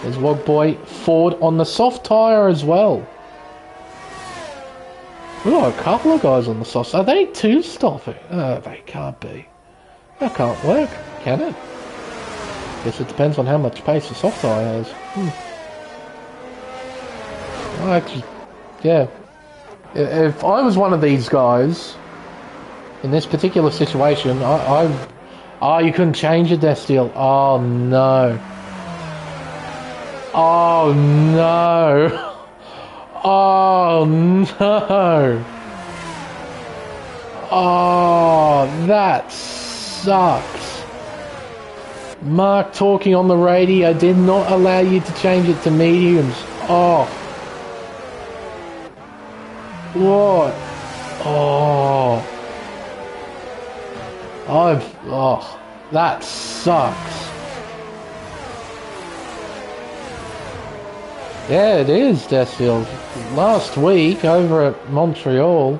There's Wogboy Ford on the soft tyre as well. We've got a couple of guys on the soft. Are they two-stopping? Oh, they can't be. That can't work, can it? Guess it depends on how much pace the soft tyre has. Well, actually, yeah. If I was one of these guys, in this particular situation, Oh, you couldn't change it, Destiel. Oh, no. Oh, no. Oh, no. Oh, that sucks. Mark talking on the radio did not allow you to change it to mediums. Oh. What? Oh. Oh, that sucks. Yeah, it is, Destiel. Last week over at Montreal,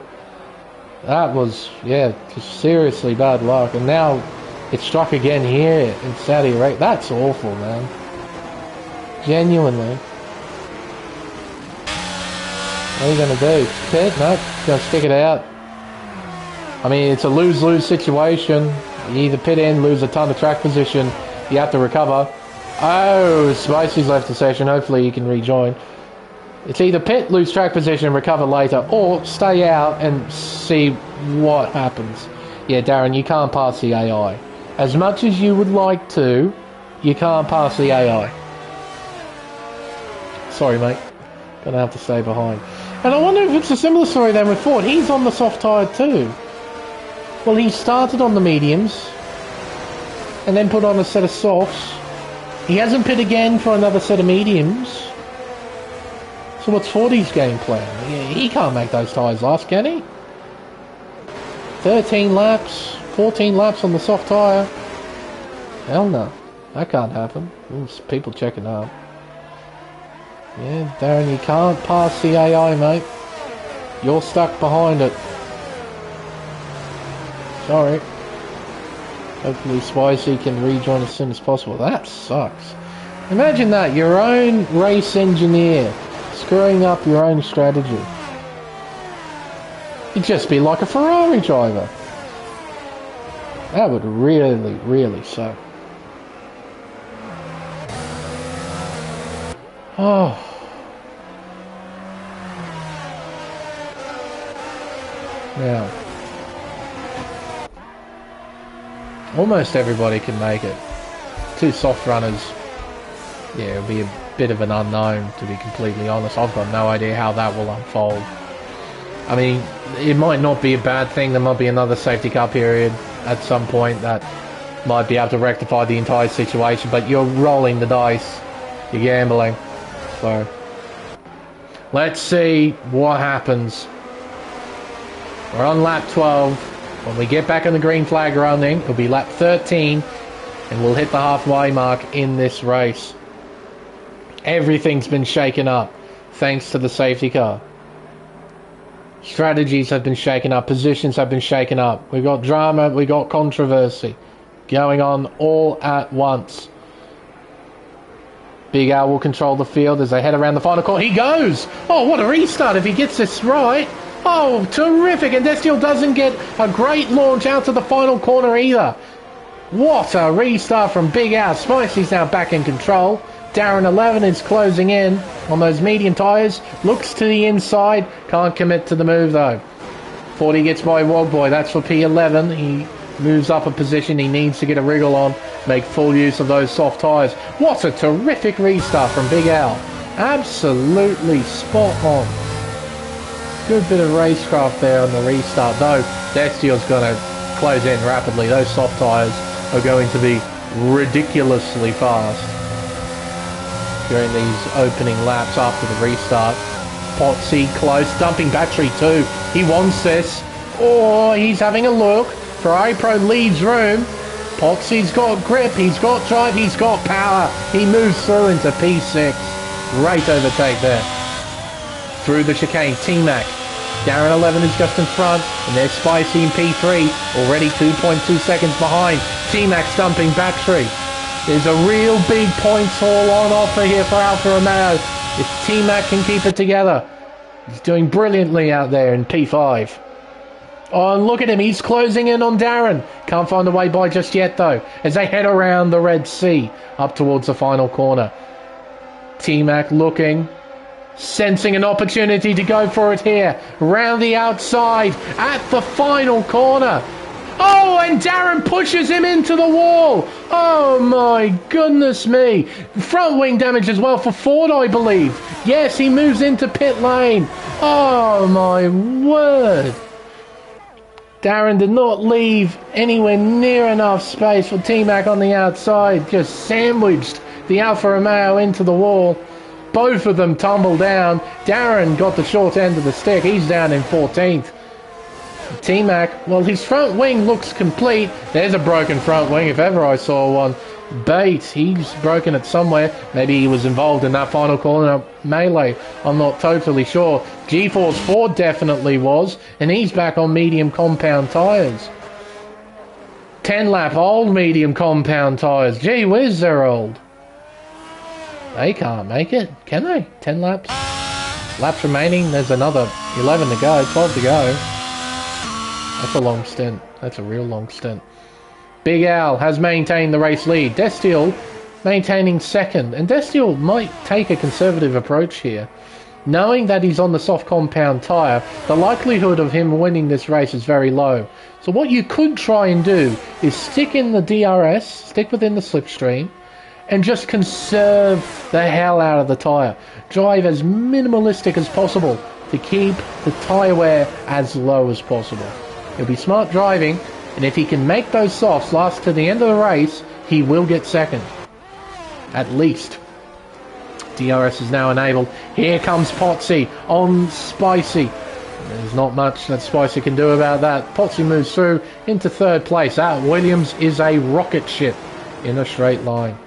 that was, yeah, just seriously bad luck. And now it struck again here in Saudi Arabia. That's awful, man. Genuinely. What are you going to do? Pit? No, going to stick it out. I mean, it's a lose-lose situation. You either pit in, lose a ton of track position, you have to recover. Oh, Spicy's left the session. Hopefully he can rejoin. It's either pit, lose track position, recover later, or stay out and see what happens. Yeah, Darren, you can't pass the AI. As much as you would like to, you can't pass the AI. Sorry, mate. Gonna have to stay behind. And I wonder if it's a similar story then with Ford. He's on the soft tyre too. Well, he started on the mediums and then put on a set of softs. He hasn't pit again for another set of mediums. So what's Fordy's game plan? He can't make those tyres last, can he? 13 laps, 14 laps on the soft tyre. Hell no, that can't happen. There's people checking up. Yeah, Darren, you can't pass the AI, mate. You're stuck behind it. Sorry. Hopefully Spicy can rejoin as soon as possible. That sucks. Imagine that, your own race engineer screwing up your own strategy. You'd just be like a Ferrari driver. That would really, really suck. Oh. Now, almost everybody can make it. Two soft runners, yeah, it'll be a bit of an unknown, to be completely honest. I've got no idea how that will unfold. I mean, it might not be a bad thing. There might be another safety car period at some point that might be able to rectify the entire situation, but you're rolling the dice. You're gambling. So, let's see what happens. We're on lap 12. When we get back on the green flag running, it'll be lap 13, and we'll hit the halfway mark in this race. Everything's been shaken up, thanks to the safety car. Strategies have been shaken up, positions have been shaken up. We've got drama, we've got controversy going on all at once. Big Al will control the field as they head around the final corner. He goes! Oh, what a restart if he gets this right. Oh, terrific. And Destiel doesn't get a great launch out to the final corner either. What a restart from Big Al. Spicy's now back in control. Darren 11 is closing in on those medium tyres. Looks to the inside. Can't commit to the move though. 40 gets by Wogboy. That's for P11. He moves up a position. He needs to get a wriggle on. Make full use of those soft tyres. What a terrific restart from Big Al. Absolutely spot on. Good bit of racecraft there on the restart. Though, Destiel's going to close in rapidly. Those soft tyres are going to be ridiculously fast during these opening laps after the restart. Potsy close, dumping battery too. He wants this. Oh, he's having a look. Ferrari Pro leads room. Potsy's got grip, he's got drive, he's got power. He moves through into P6. Great overtake there. Through the chicane, T-Mac. Darren 11 is just in front, and there's Spicy in P3, already 2.2 seconds behind. T-Mac's dumping battery. There's a real big points haul on offer here for Alfa Romeo. If T-Mac can keep it together. He's doing brilliantly out there in P5. Oh, and look at him, he's closing in on Darren. Can't find a way by just yet though, as they head around the Red Sea, up towards the final corner. T-Mac looking, sensing an opportunity to go for it here. Round the outside, at the final corner. Oh, and Darren pushes him into the wall. Oh my goodness me. Front wing damage as well for Ford, I believe. Yes, he moves into pit lane. Oh my word. Darren did not leave anywhere near enough space for T-Mac on the outside. Just sandwiched the Alfa Romeo into the wall. Both of them tumbled down. Darren got the short end of the stick. He's down in 14th. T-Mac, well, his front wing looks complete. There's a broken front wing if ever I saw one. Bates, he's broken it somewhere. Maybe he was involved in that final corner melee. I'm not totally sure. G-Force Ford definitely was, and he's back on medium compound tyres. 10 lap old medium compound tyres. Gee whiz, they're old. They can't make it, can they? 10 laps. Laps remaining. There's another 11 to go, 12 to go. That's a long stint. That's a real long stint. Big Al has maintained the race lead. Destiel maintaining second. And Destiel might take a conservative approach here. Knowing that he's on the soft compound tyre, the likelihood of him winning this race is very low. So what you could try and do is stick in the DRS, stick within the slipstream, and just conserve the hell out of the tyre. Drive as minimalistic as possible to keep the tyre wear as low as possible. It'll be smart driving, and if he can make those softs last to the end of the race, he will get second. At least. DRS is now enabled. Here comes Potsy on Spicy. There's not much that Spicy can do about that. Potsy moves through into third place. Williams is a rocket ship in a straight line.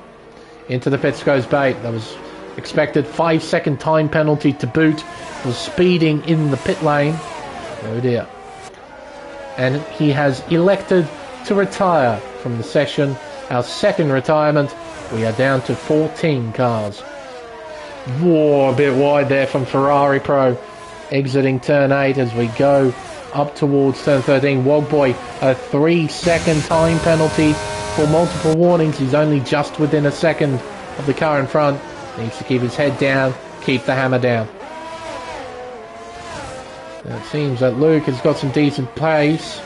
Into the pits goes Bate. That was expected. 5-second time penalty to boot. Was speeding in the pit lane. Oh dear. And he has elected to retire from the session. Our second retirement. We are down to 14 cars. Whoa, a bit wide there from Ferrari Pro. Exiting turn 8 as we go up towards turn 13. Wogboy, a 3-second time penalty for multiple warnings. He's only just within a second of the car in front. Needs to keep his head down, keep the hammer down. It seems that Luke has got some decent pace.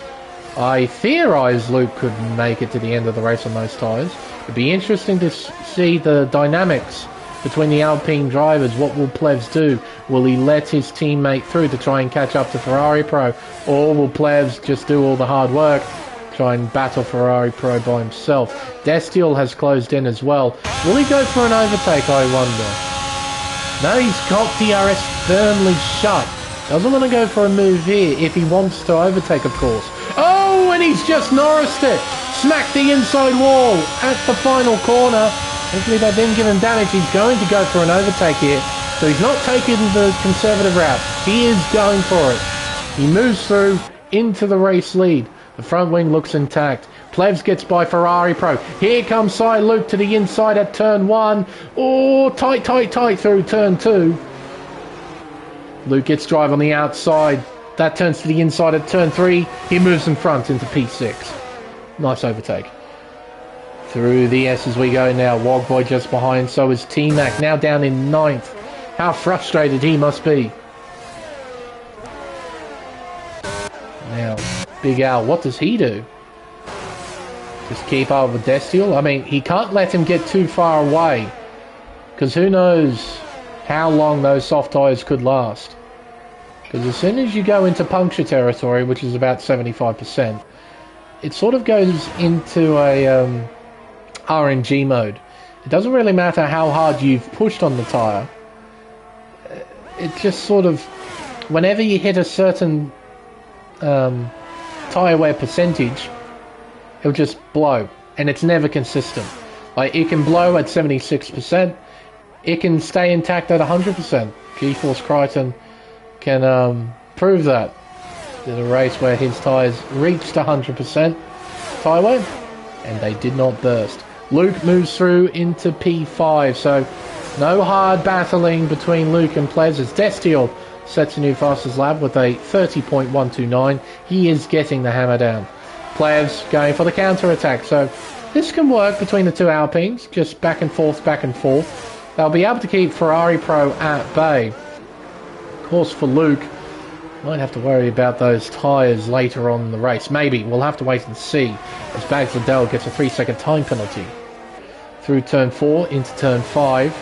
I theorise Luke could make it to the end of the race on those tyres. It'd be interesting to see the dynamics between the Alpine drivers. What will Plevs do? Will he let his teammate through to try and catch up to Ferrari Pro? Or will Plevs just do all the hard work, try and battle Ferrari Pro by himself? Destiel has closed in as well. Will he go for an overtake, I wonder? No, he's got DRS firmly shut. Doesn't want to go for a move here if he wants to overtake, of course. Oh, and he's just Norrised it. Smacked the inside wall at the final corner. Hopefully that didn't give him damage. He's going to go for an overtake here. So he's not taking the conservative route. He is going for it. He moves through into the race lead. The front wing looks intact. Plevs gets by Ferrari Pro. Here comes Cy Luke to the inside at turn 1. Oh, tight through turn 2. Luke gets drive on the outside. That turns to the inside at turn 3. He moves in front into P6. Nice overtake. Through the S as we go now. Wogboy just behind. So is T-Mac. Now down in 9th. How frustrated he must be. Now, Big Al, what does he do? Just keep up with Destiel? I mean, he can't let him get too far away. Because who knows how long those soft tyres could last. Because as soon as you go into puncture territory, which is about 75%, it sort of goes into a RNG mode. It doesn't really matter how hard you've pushed on the tyre. It just sort of, whenever you hit a certain tyre wear percentage, it'll just blow. And it's never consistent. Like, it can blow at 76%. It can stay intact at 100%. G-Force Crichton can prove that. Did a race where his tyres reached 100% tyre wear, and they did not burst. Luke moves through into P5, so no hard battling between Luke and Plez as Destiel sets a new fastest lap with a 30.129. He is getting the hammer down. Plez going for the counter-attack, so this can work between the two Alpines, just back and forth, back and forth. They'll be able to keep Ferrari Pro at bay. Of course, for Luke, might have to worry about those tyres later on in the race. Maybe. We'll have to wait and see, as Bags Liddell gets a 3-second time penalty. Through turn 4 into turn 5.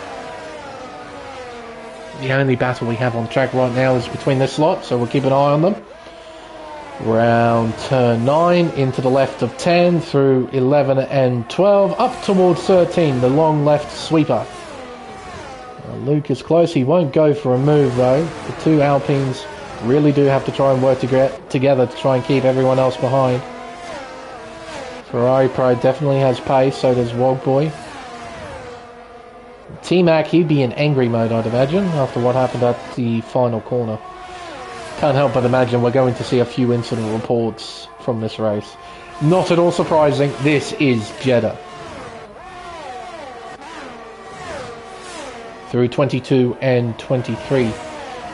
The only battle we have on track right now is between this lot, so we'll keep an eye on them. Round turn 9 into the left of 10, through 11 and 12, up towards 13, the long left sweeper. Luke is close. He won't go for a move though. The two Alpines really do have to try and work together to try and keep everyone else behind. Ferrari Pro definitely has pace, so does Wogboy. T-Mac, he'd be in angry mode, I'd imagine, after what happened at the final corner. Can't help but imagine we're going to see a few incident reports from this race. Not at all surprising, this is Jeddah. Through 22 and 23.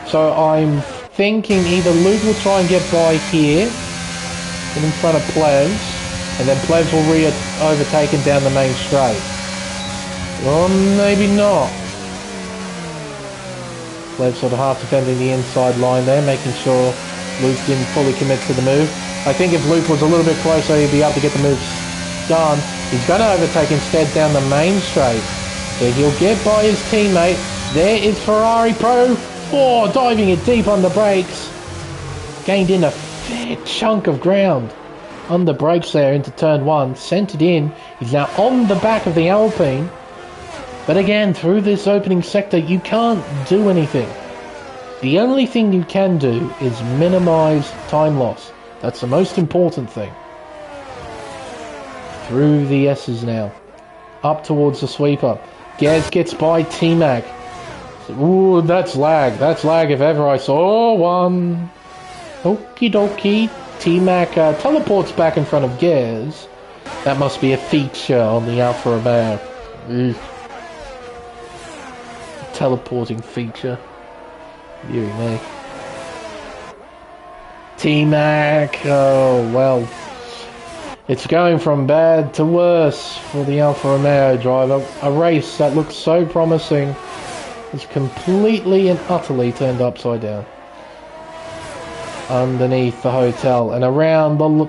So I'm thinking either Luke will try and get by here, get in front of Plez, and then Plez will overtake him down the main straight. Or maybe not. Plez sort of half defending the inside line there, making sure Luke didn't fully commit to the move. I think if Luke was a little bit closer, he'd be able to get the move done. He's going to overtake instead down the main straight. So he'll get by his teammate. There is Ferrari Pro. Oh, diving it deep on the brakes. Gained in a fair chunk of ground on the brakes there into turn 1. Sent it in. He's now on the back of the Alpine. But again, through this opening sector, you can't do anything. The only thing you can do is minimize time loss. That's the most important thing. Through the S's now. Up towards the sweeper. Gaz gets by T-Mac. Ooh, that's lag. That's lag if ever I saw one. Okie dokie. T-Mac teleports back in front of Gaz. That must be a feature on the Alfa Romeo. Teleporting feature. You me. T-Mac. Oh, well. It's going from bad to worse for the Alfa Romeo driver. A race that looked so promising is completely and utterly turned upside down. Underneath the hotel and around the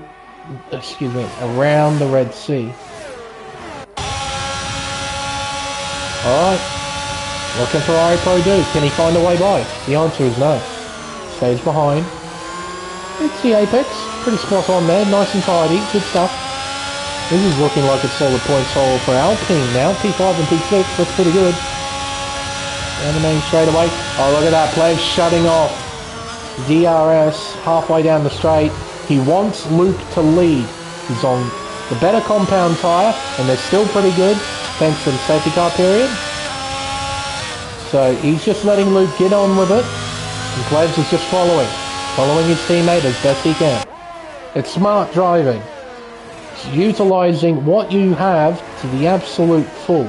Red Sea. Alright. What can Ferrari Pro do? Can he find a way by? The answer is no. Stays behind. It's the apex. Pretty spot on there. Nice and tidy. Good stuff. This is looking like a solid points haul for Alpine now. P5 and P6. That's pretty good. Down the main straightaway. Oh, look at that. Plez shutting off. DRS halfway down the straight. He wants Luke to lead. He's on the better compound tyre, and they're still pretty good thanks to the safety car period. So he's just letting Luke get on with it, and Plez is just following his teammate as best he can. It's smart driving. It's utilising what you have to the absolute full.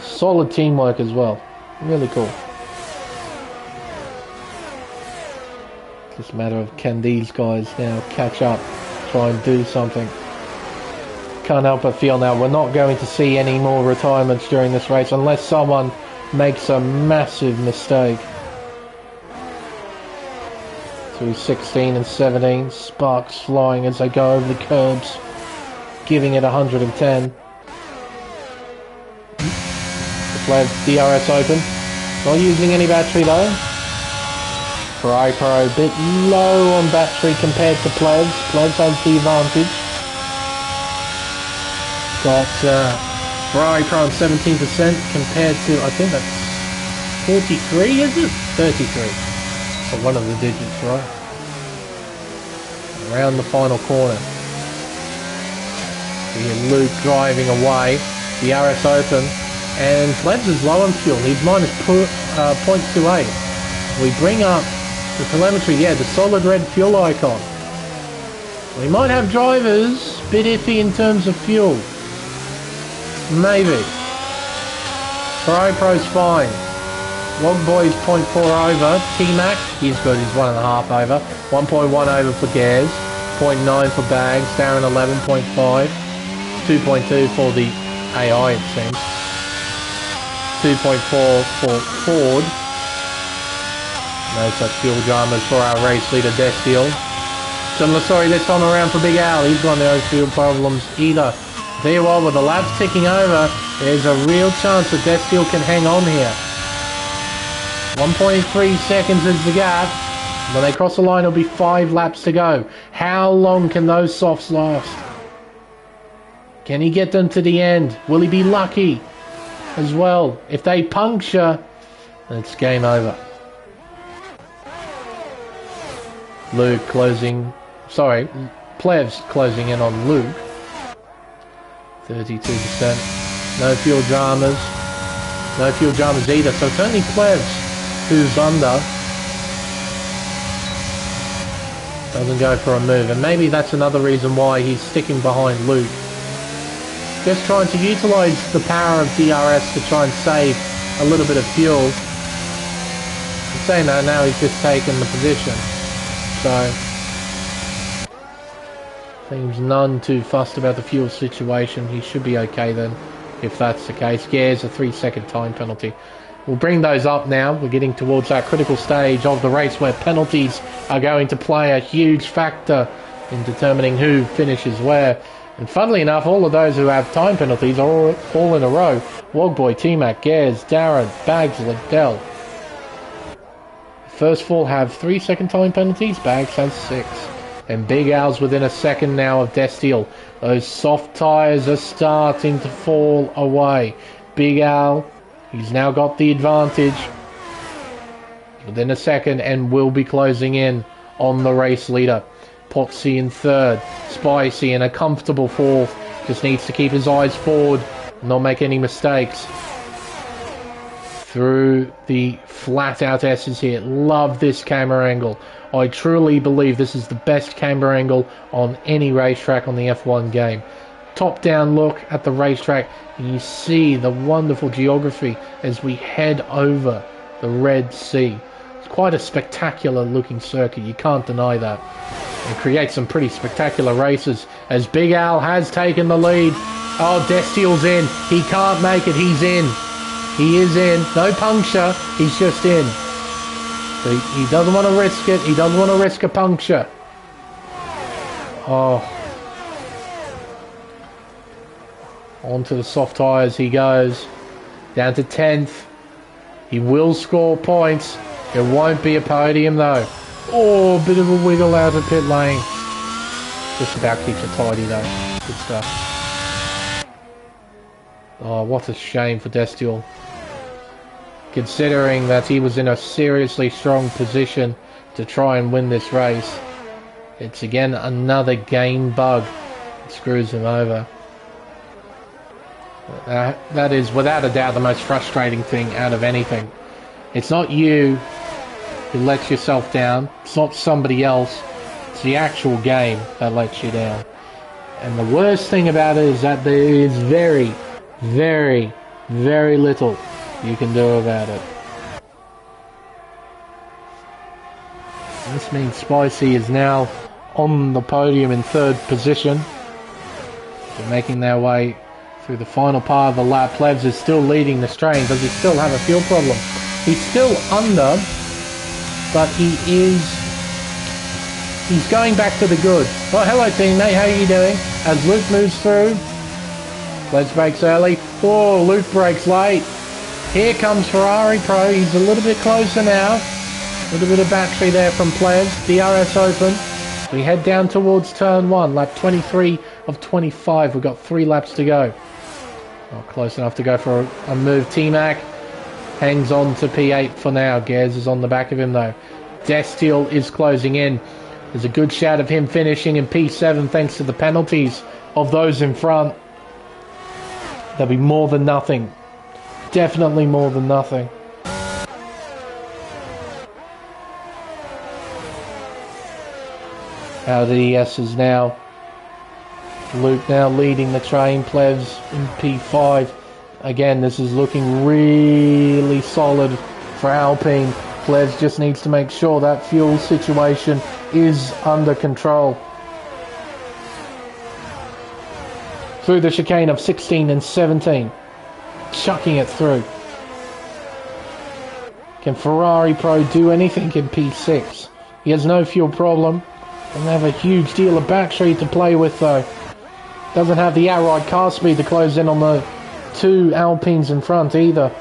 Solid teamwork as well. Really cool. It's just a matter of can these guys now catch up, try and do something. can't help but feel now we're not going to see any more retirements during this race unless someone makes a massive mistake. Through 16 and 17, sparks flying as they go over the curbs, giving it 110. The Plebs DRS open, not using any battery though. Ferrari Pro a bit low on battery compared to Plebs. Plebs has the advantage. Got Ferrari Pro on 17% compared to, I think that's 43, is it? 33. So one of the digits, right? Around the final corner. We have Luke driving away. The RS open. And Plebs is low on fuel. He's minus 0.28. We bring up the telemetry, yeah, the solid red fuel icon. We might have drivers, a bit iffy in terms of fuel. Maybe. Ferrari Pro's fine. Log Boy's 0.4 over. T-Mac, he's got his 1.5 over. 1.1 over for Gaz. 0.9 for Bags. Darren 11.5. 2.2 for the AI, it seems. 2.4 for Ford. No such fuel dramas for our race leader, Destiel. John Lasori this time around for Big Al. He's got no fuel problems either. There, while with the laps ticking over, there's a real chance that Destiel can hang on here. 1.3 seconds is the gap. When they cross the line, it'll be 5 laps to go. How long can those softs last? Can he get them to the end? Will he be lucky as well? If they puncture, it's game over. Luke closing... Sorry, Plevs closing in on Luke. 32%. No fuel dramas. No fuel dramas either. So it's only Plevs who's under. Doesn't go for a move. And maybe that's another reason why he's sticking behind Luke. Just trying to utilise the power of DRS to try and save a little bit of fuel. I'm saying that now he's just taken the position. So... seems none too fussed about the fuel situation. He should be okay then, if that's the case. Gears a 3-second time penalty. We'll bring those up now. We're getting towards that critical stage of the race where penalties are going to play a huge factor in determining who finishes where. And funnily enough, all of those who have time penalties are all in a row. Wogboy, T-Mac, Gears, Darren, Bags, Liddell. First 4 have 3-second time penalties. Bags has 6. And Big Al's within a second now of Destiel. Those soft tyres are starting to fall away. Big Al, he's now got the advantage. Within a second and will be closing in on the race leader. Potsy in third. Spicy in a comfortable fourth. Just needs to keep his eyes forward. Not make any mistakes. Through the flat out S's here. Love this camera angle. I truly believe this is the best camera angle on any racetrack on the F1 game. Top down look at the racetrack and you see the wonderful geography as we head over the Red Sea. It's quite a spectacular looking circuit, you can't deny that. It creates some pretty spectacular races as Big Al has taken the lead. Oh, Destiel's in. He can't make it, he's in. He is in. No puncture, he's just in. He doesn't want to risk it. He doesn't want to risk a puncture. Oh. Onto the soft tyres he goes. Down to 10th. He will score points. It won't be a podium though. Oh, a bit of a wiggle out of pit lane. Just about keeps it tidy though. Good stuff. Oh, what a shame for Destiel. Considering that he was in a seriously strong position to try and win this race. It's again another game bug that screws him over. That is without a doubt the most frustrating thing out of anything. It's not you who lets yourself down. It's not somebody else. It's the actual game that lets you down. And the worst thing about it is that there is very, very, very little you can do about it. This means Spicy is now on the podium in third position. They're making their way through the final part of the lap. Plebs is still leading the strain. Does he still have a fuel problem? He's still under, but he's going back to the good. Oh, hello teammate, how are you doing? As Luke moves through. Plebs brakes early. Oh, Luke brakes late. Here comes Ferrari Pro. He's a little bit closer now. A little bit of battery there from Plebs. DRS open. We head down towards turn 1, lap 23 of 25. We've got 3 laps to go. Not close enough to go for a move. T-Mac hangs on to P8 for now. Gers is on the back of him though. Destiel is closing in. There's a good shout of him finishing in P7 thanks to the penalties of those in front. There'll be more than nothing. Definitely more than nothing. Out of the ESs now. Luke now leading the train. Plebs in P5. Again, this is looking really solid for Alpine. Plebs just needs to make sure that fuel situation is under control. Through the chicane of 16 and 17. Chucking it through. Can Ferrari Pro do anything in P6? He has no fuel problem. Doesn't have a huge deal of battery to play with though. Doesn't have the outright car speed to close in on the 2 Alpines in front either.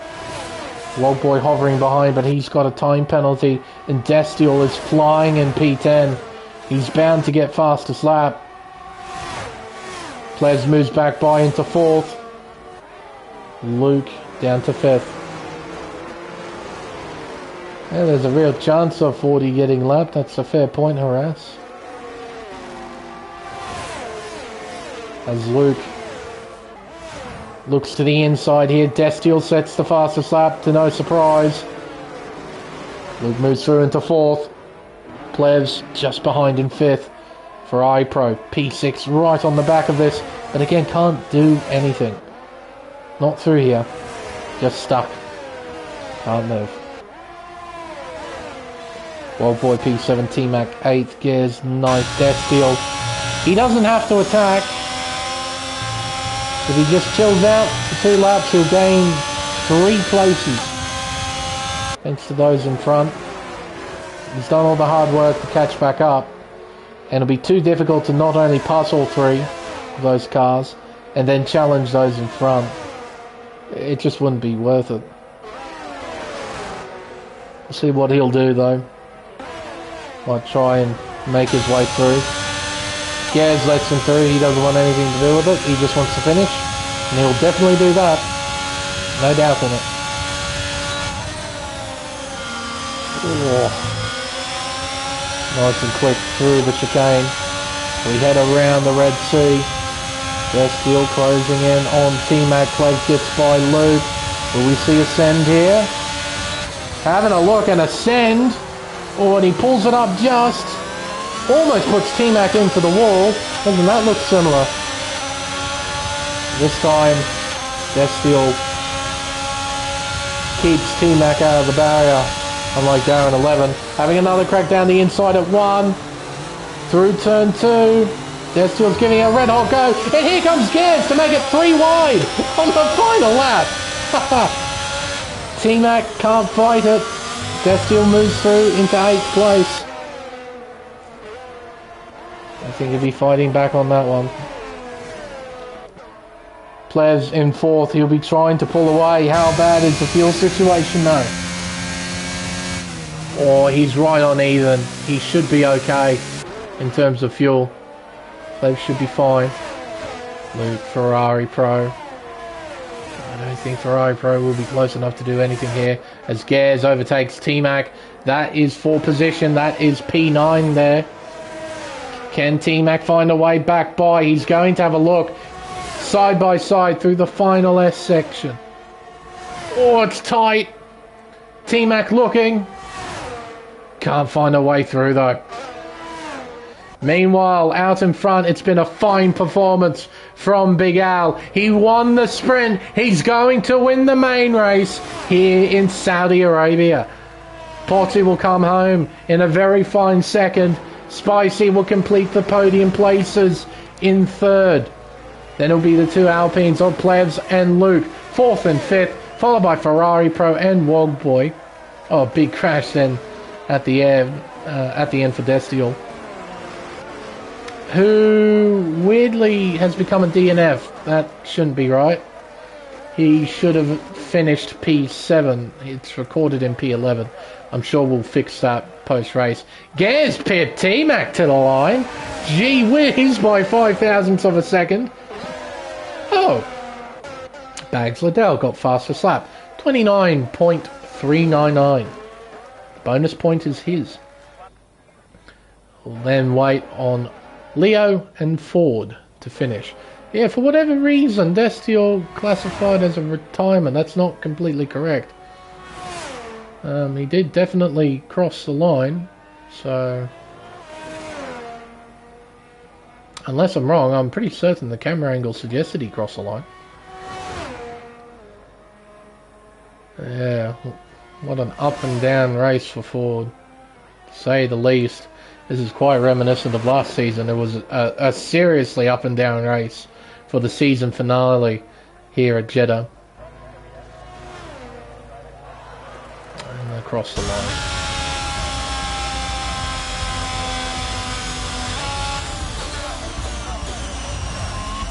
Log Boy hovering behind, but he's got a time penalty. And Destiel is flying in P10. He's bound to get fastest lap. Plebs moves back by into 4th. Luke down to 5th. Yeah, there's a real chance of 40 getting lapped. That's a fair point, Harass. As Luke looks to the inside here, Destiel sets the fastest lap to no surprise. Luke moves through into 4th. Plebs just behind in 5th. For iPro, P6 right on the back of this, but again can't do anything. Not through here. Just stuck. Can't move. Wild Boy P7, T-Mac 8th, Gears 9th, Destiel. He doesn't have to attack. If he just chills out for 2 laps, he'll gain 3 places. Thanks to those in front. He's done all the hard work to catch back up. And it'll be too difficult to not only pass all 3 of those cars, and then challenge those in front. It just wouldn't be worth it. We'll see what he'll do though. Might try and make his way through. Gaz lets him through. He doesn't want anything to do with it. He just wants to finish. And he'll definitely do that. No doubt in it. Oh. Nice and quick through the chicane. We head around the Red Sea. Destiel closing in on T-Mac. Plebs gets by Luke. Will we see Ascend here? Having a look and Ascend. Oh, and he pulls it up just. Almost puts T-Mac into the wall. Doesn't that look similar? This time, Destiel keeps T-Mac out of the barrier. Unlike Darren 11. Having another crack down the inside at 1. Through turn 2. Destiel's giving a red hot go. And here comes Gibbs to make it 3 wide on the final lap. T-Mac can't fight it. Destiel moves through into 8th place. I think he'll be fighting back on that one. Plebs in 4th. He'll be trying to pull away. How bad is the fuel situation though? Oh, he's right on even. He should be okay in terms of fuel. Plebs should be fine. Luke, Ferrari Pro. I don't think Ferrari Pro will be close enough to do anything here. As Gers overtakes T-Mac. That is for position. That is P9 there. Can T-Mac find a way back by? He's going to have a look. Side by side through the final S section. Oh, it's tight. T-Mac looking. Can't find a way through though. Meanwhile, out in front, it's been a fine performance from Big Al. He won the sprint. He's going to win the main race here in Saudi Arabia. Potty will come home in a very fine 2nd. Spicy will complete the podium places in 3rd. Then it'll be the two Alpines of Plebs and Luke, 4th and 5th, followed by Ferrari Pro and Wogboy. Oh, big crash then at the end for Destiel, who weirdly has become a DNF. That shouldn't be right. He should have finished P7. It's recorded in P11. I'm sure we'll fix that post-race. Gaz pit T-Mac to the line. Gee whiz, by 5,000ths of a second. Oh. Bags Liddell got fastest lap. 29.399. Bonus point is his. We'll then wait on Leo and Ford to finish. Yeah, for whatever reason, Destiel classified as a retirement. That's not completely correct. He did definitely cross the line, so... Unless I'm wrong, I'm pretty certain the camera angle suggested he crossed the line. Yeah, what an up and down race for Ford, to say the least. This is quite reminiscent of last season. It was a seriously up and down race for the season finale here at Jeddah. And across the line.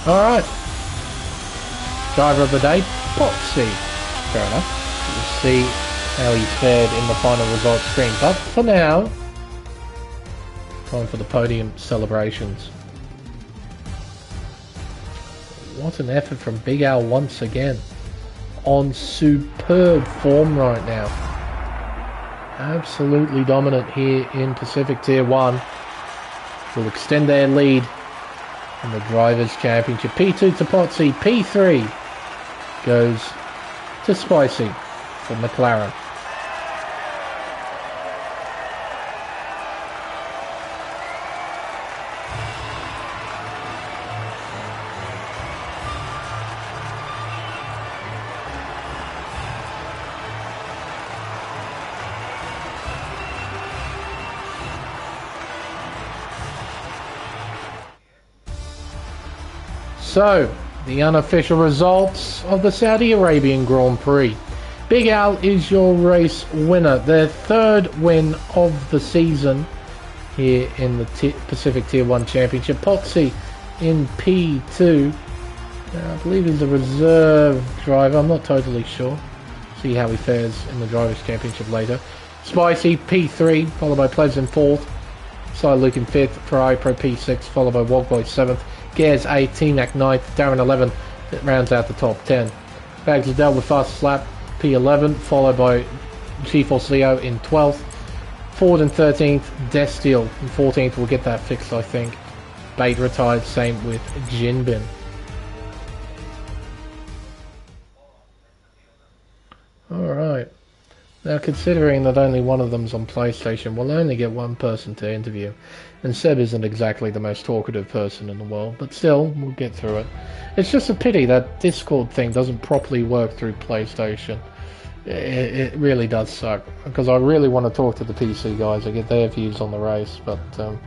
Alright. Driver of the day, Potsy. Fair enough. We'll see how he fared in the final results screen. But for now, time for the podium celebrations. What an effort from Big Al once again. On superb form right now. Absolutely dominant here in Pacific Tier 1. Will extend their lead in the Drivers' Championship. P2 to Potsy. P3 goes to Spicy for McLaren. So, the unofficial results of the Saudi Arabian Grand Prix. Big Al is your race winner. Their third win of the season here in the Pacific Tier 1 Championship. Potsy in P2. I believe he's a reserve driver. I'm not totally sure. See how he fares in the Drivers' Championship later. Spicy P3, followed by Plebs in 4th. Side Luke in 5th. Ferrari Pro P6, followed by Wogboy 7th. Gears 8, T-Mac 9th, Darren 11th, it rounds out the top 10. Bags Liddell with fastest lap, P11, followed by GeForce Leo in 12th. Ford in 13th, Destiel in 14th, we'll get that fixed I think. Bait retired, same with Jinbin. Alright, now considering that only one of them's on PlayStation, we'll only get one person to interview. And Seb isn't exactly the most talkative person in the world, but still, we'll get through it. It's just a pity that Discord thing doesn't properly work through PlayStation. It really does suck, because I really want to talk to the PC guys and get their views on the race, but you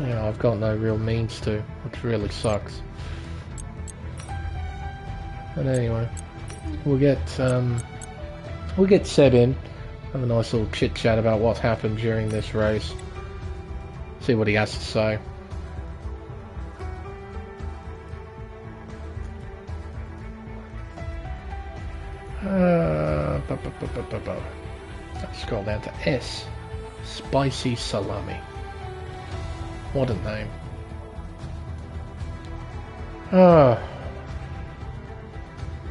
know, I've got no real means to, which really sucks. But anyway, we'll get Seb in, have a nice little chit chat about what happened during this race. See what he has to say. Let's scroll down to S. Spicy Salami. What a name.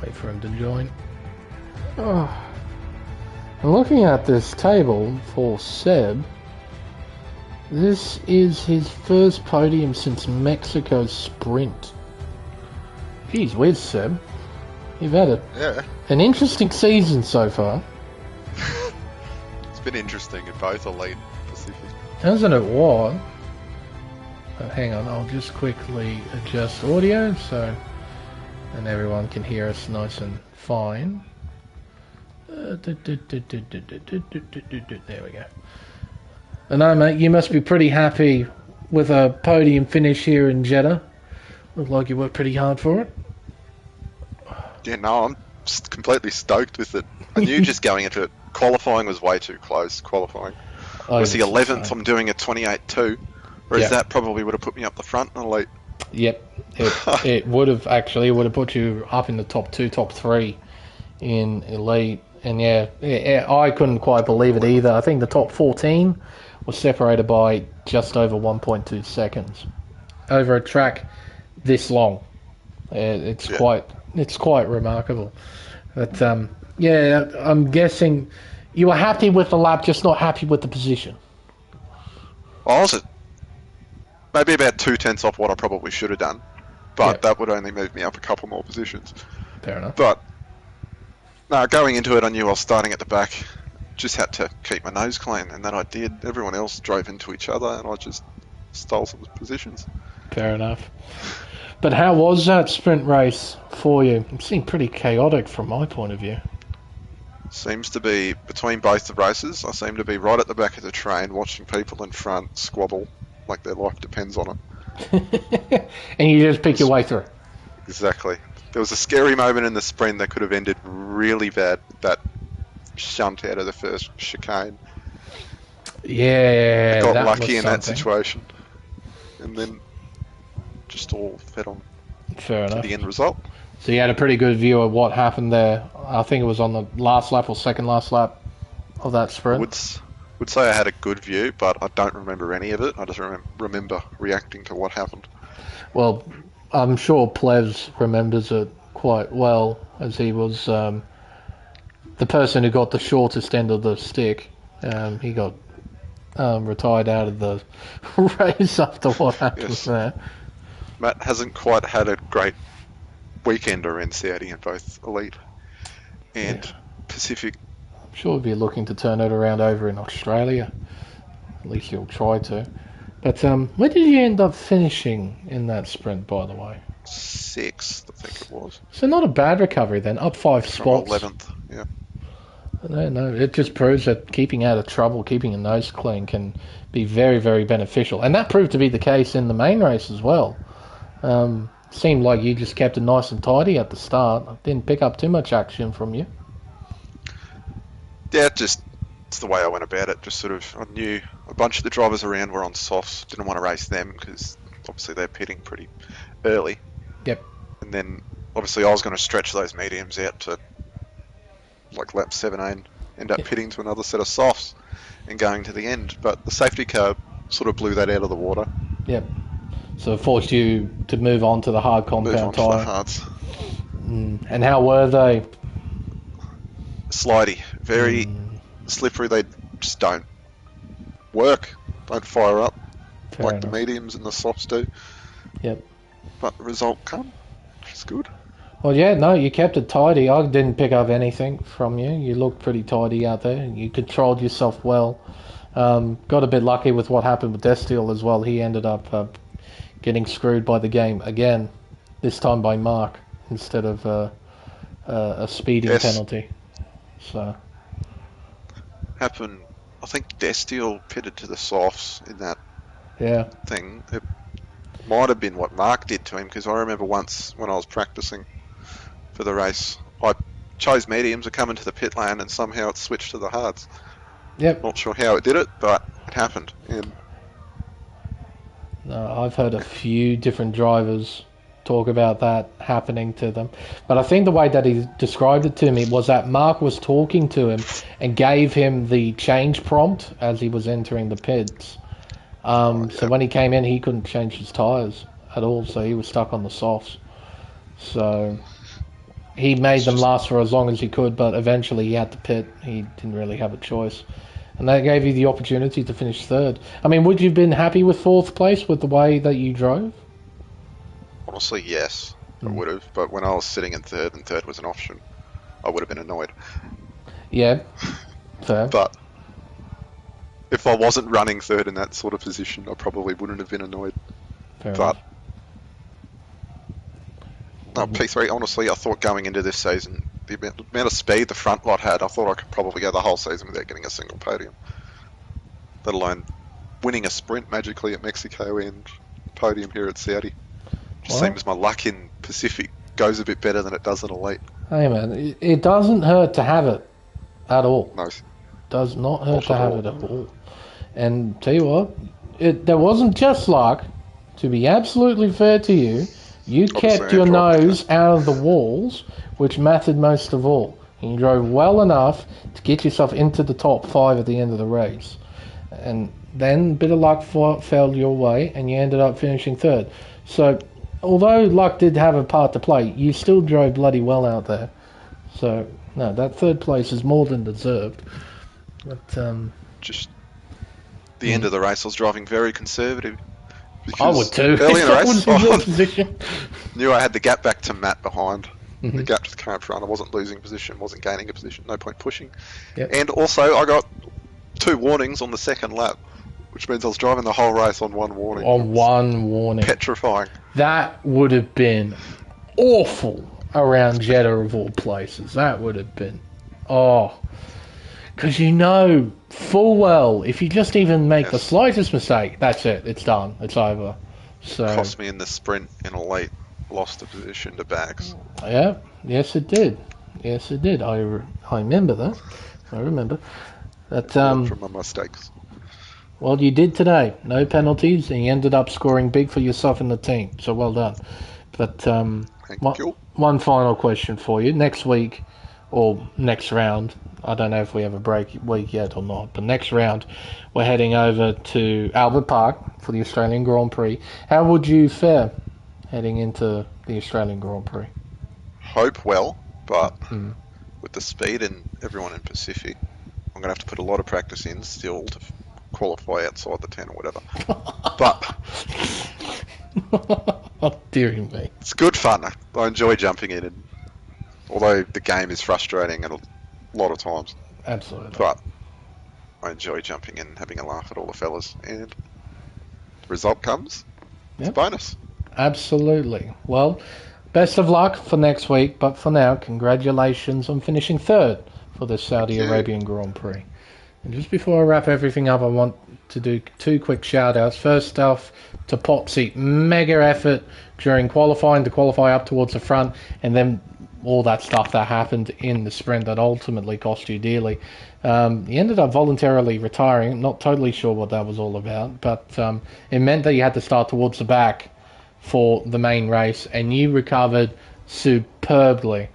Wait for him to join. And looking at this table for Seb, this is his first podium since Mexico's Sprint. Geez whiz, Seb. You've had an interesting season so far. It's been interesting in both elite Pacific. Hasn't it what? Hang on, I'll just quickly adjust audio so and everyone can hear us nice and fine. There we go. I know, mate, you must be pretty happy with a podium finish here in Jeddah. Looked like you worked pretty hard for it. Yeah, no, I'm completely stoked with it. I knew just going into it, qualifying was way too close. Qualifying was the 11th. I'm doing a 28.2, whereas that probably would have put me up the front in elite. Yep, it would have actually. It would have put you up in the top 2, top 3 in elite. And yeah, I couldn't quite believe it either. I think the top 14 was separated by just over 1.2 seconds over a track this long. It's quite remarkable. But I'm guessing you were happy with the lap, just not happy with the position. I was maybe about 2/10 off what I probably should have done, but that would only move me up a couple more positions. Fair enough. But no, going into it, I knew I was starting at the back. Just had to keep my nose clean, and then I did. Everyone else drove into each other, and I just stole some positions. Fair enough. But how was that sprint race for you? It seemed pretty chaotic from my point of view. Seems to be, between both the races, I seem to be right at the back of the train watching people in front squabble like their life depends on it. And you just pick your way through. Exactly. There was a scary moment in the sprint that could have ended really bad, that shunt out of the first chicane. Yeah, I got lucky in that situation. And then just all fed on to the end result. So you had a pretty good view of what happened there. I think it was on the last lap or second last lap of that sprint. Would say I had a good view, but I don't remember any of it. I just remember reacting to what happened. Well, I'm sure Plevs remembers it quite well, as he was the person who got the shortest end of the stick. He got retired out of the race after what happened there. Matt hasn't quite had a great weekender in Saudi in both Elite and Pacific. I'm sure he'll be looking to turn it around over in Australia. At least he'll try to. But where did you end up finishing in that sprint, by the way? 6th, I think it was. So not a bad recovery then, up 5 spots. 11th, yeah. No, it just proves that keeping out of trouble, keeping a nose clean can be very, very beneficial. And that proved to be the case in the main race as well. Seemed like you just kept it nice and tidy at the start. Didn't pick up too much action from you. Yeah, it's the way I went about it. Just sort of, I knew a bunch of the drivers around were on softs. Didn't want to race them because obviously they're pitting pretty early. Yep. And then obviously I was going to stretch those mediums out to like lap 17, end up pitting to another set of softs and going to the end. But the safety car sort of blew that out of the water. Yep. So it forced you to move on to the hard compound tyre. The hards. And how were they? Slidey. Very slippery. They just don't work. Don't fire up like the mediums and the softs do. Yep. But the result come, which is good. Well, yeah, no, you kept it tidy. I didn't pick up anything from you. You looked pretty tidy out there. You controlled yourself well. Got a bit lucky with what happened with Destiel as well. He ended up getting screwed by the game again, this time by Mark instead of a speeding penalty. So happened. I think Destiel pitted to the softs in that thing. It might have been what Mark did to him, because I remember once when I was practicing for the race, I chose mediums to come into the pit lane and somehow it switched to the hards. Yep. Not sure how it did it, but it happened. And I've heard a few different drivers talk about that happening to them. But I think the way that he described it to me was that Mark was talking to him and gave him the change prompt as he was entering the pits. So when he came in, he couldn't change his tyres at all, so he was stuck on the softs. So he made them last for as long as he could, but eventually he had to pit. He didn't really have a choice. And that gave you the opportunity to finish third. I mean, would you have been happy with fourth place with the way that you drove? Honestly, yes, I would have. But when I was sitting in third and third was an option, I would have been annoyed. Yeah, fair. But if I wasn't running third in that sort of position, I probably wouldn't have been annoyed. Fair enough. No, P3, honestly, I thought going into this season, the amount of speed the front lot had, I thought I could probably go the whole season without getting a single podium. Let alone winning a sprint magically at Mexico and podium here at Saudi. Seems my luck in Pacific goes a bit better than it does in Elite. Hey man, it doesn't hurt to have it at all. No. Does not hurt to have it at all. And tell you what, there wasn't just luck. To be absolutely fair to you, you kept your nose out of the walls, which mattered most of all. And you drove well enough to get yourself into the top 5 at the end of the race. And then a bit of luck fell your way, and you ended up finishing 3rd. So, although luck did have a part to play, you still drove bloody well out there. So, no, that 3rd place is more than deserved. But, just the end of the race, I was driving very conservative. I would too. Early in the race, in your position. Knew I had the gap back to Matt behind. The gap to the current front. I wasn't losing position, wasn't gaining a position. No point pushing. Yep. And also, I got 2 warnings on the 2nd lap, which means I was driving the whole race on 1 warning. On 1 warning. Petrifying. That would have been awful around Jeddah of all places. That would have been. Because you know full well, if you just even make the slightest mistake, that's it. It's done. It's over. So cost me in the sprint in a late, lost a position to Bags. Yeah. Yes, it did. Yes, it did. I remember that. I remember. That, from my mistakes. Well, you did today. No penalties, and you ended up scoring big for yourself and the team. So well done. But Thank you. One final question for you. Next week, or next round, I don't know if we have a break week yet or not, but next round we're heading over to Albert Park for the Australian Grand Prix. How would you fare heading into the Australian Grand Prix? Hope well, but with the speed and everyone in Pacific, I'm going to have to put a lot of practice in still to qualify outside the 10 or whatever. But oh, dearie me. It's good fun. I enjoy jumping in, and although the game is frustrating and a lot of times. Absolutely. But I enjoy jumping in and having a laugh at all the fellas, and the result comes. It's a bonus. Absolutely. Well, best of luck for next week, but for now, congratulations on finishing 3rd for the Saudi Arabian Grand Prix. And just before I wrap everything up, I want to do 2 quick shout-outs. First off, to Potsy. Mega effort during qualifying to qualify up towards the front, and then all that stuff that happened in the sprint that ultimately cost you dearly. He ended up voluntarily retiring. Not totally sure what that was all about, but it meant that you had to start towards the back for the main race, and you recovered superbly.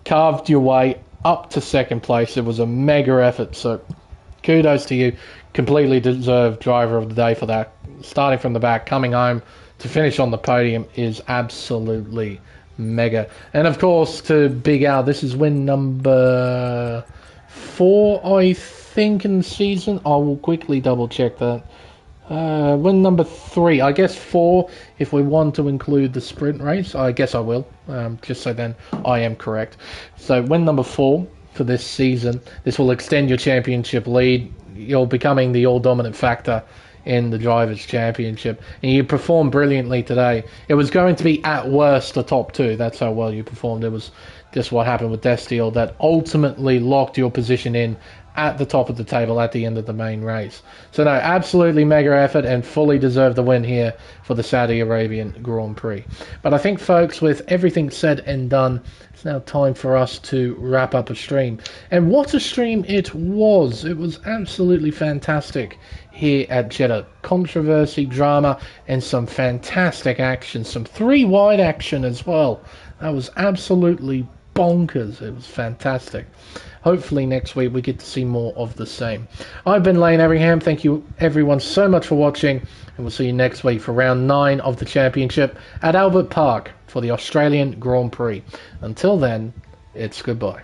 Carved your way up to 2nd place. It was a mega effort, so kudos to you. Completely deserved driver of the day for that. Starting from the back, coming home to finish on the podium is absolutely mega. And of course, to Big Al, this is win number 4, I think, in the season. I will quickly double check that. Win number 3, I guess 4 if we want to include the sprint race. I guess I will, just so then I am correct. So win number 4 for this season. This will extend your championship lead. You're becoming the all-dominant factor in the Drivers' Championship. And you performed brilliantly today. It was going to be, at worst, a top 2. That's how well you performed. It was just what happened with Destiel that ultimately locked your position in at the top of the table at the end of the main race. So no, absolutely mega effort and fully deserved the win here for the Saudi Arabian Grand Prix. But I think, folks, with everything said and done, it's now time for us to wrap up a stream. And what a stream it was. It was absolutely fantastic here at Jeddah. Controversy, drama, and some fantastic action. Some 3-wide action as well. That was absolutely bonkers. It was fantastic. Hopefully next week we get to see more of the same. I've been Lane Everingham. Thank you everyone so much for watching, and we'll see you next week for round 9 of the championship at Albert Park for the Australian Grand Prix. Until then, it's goodbye.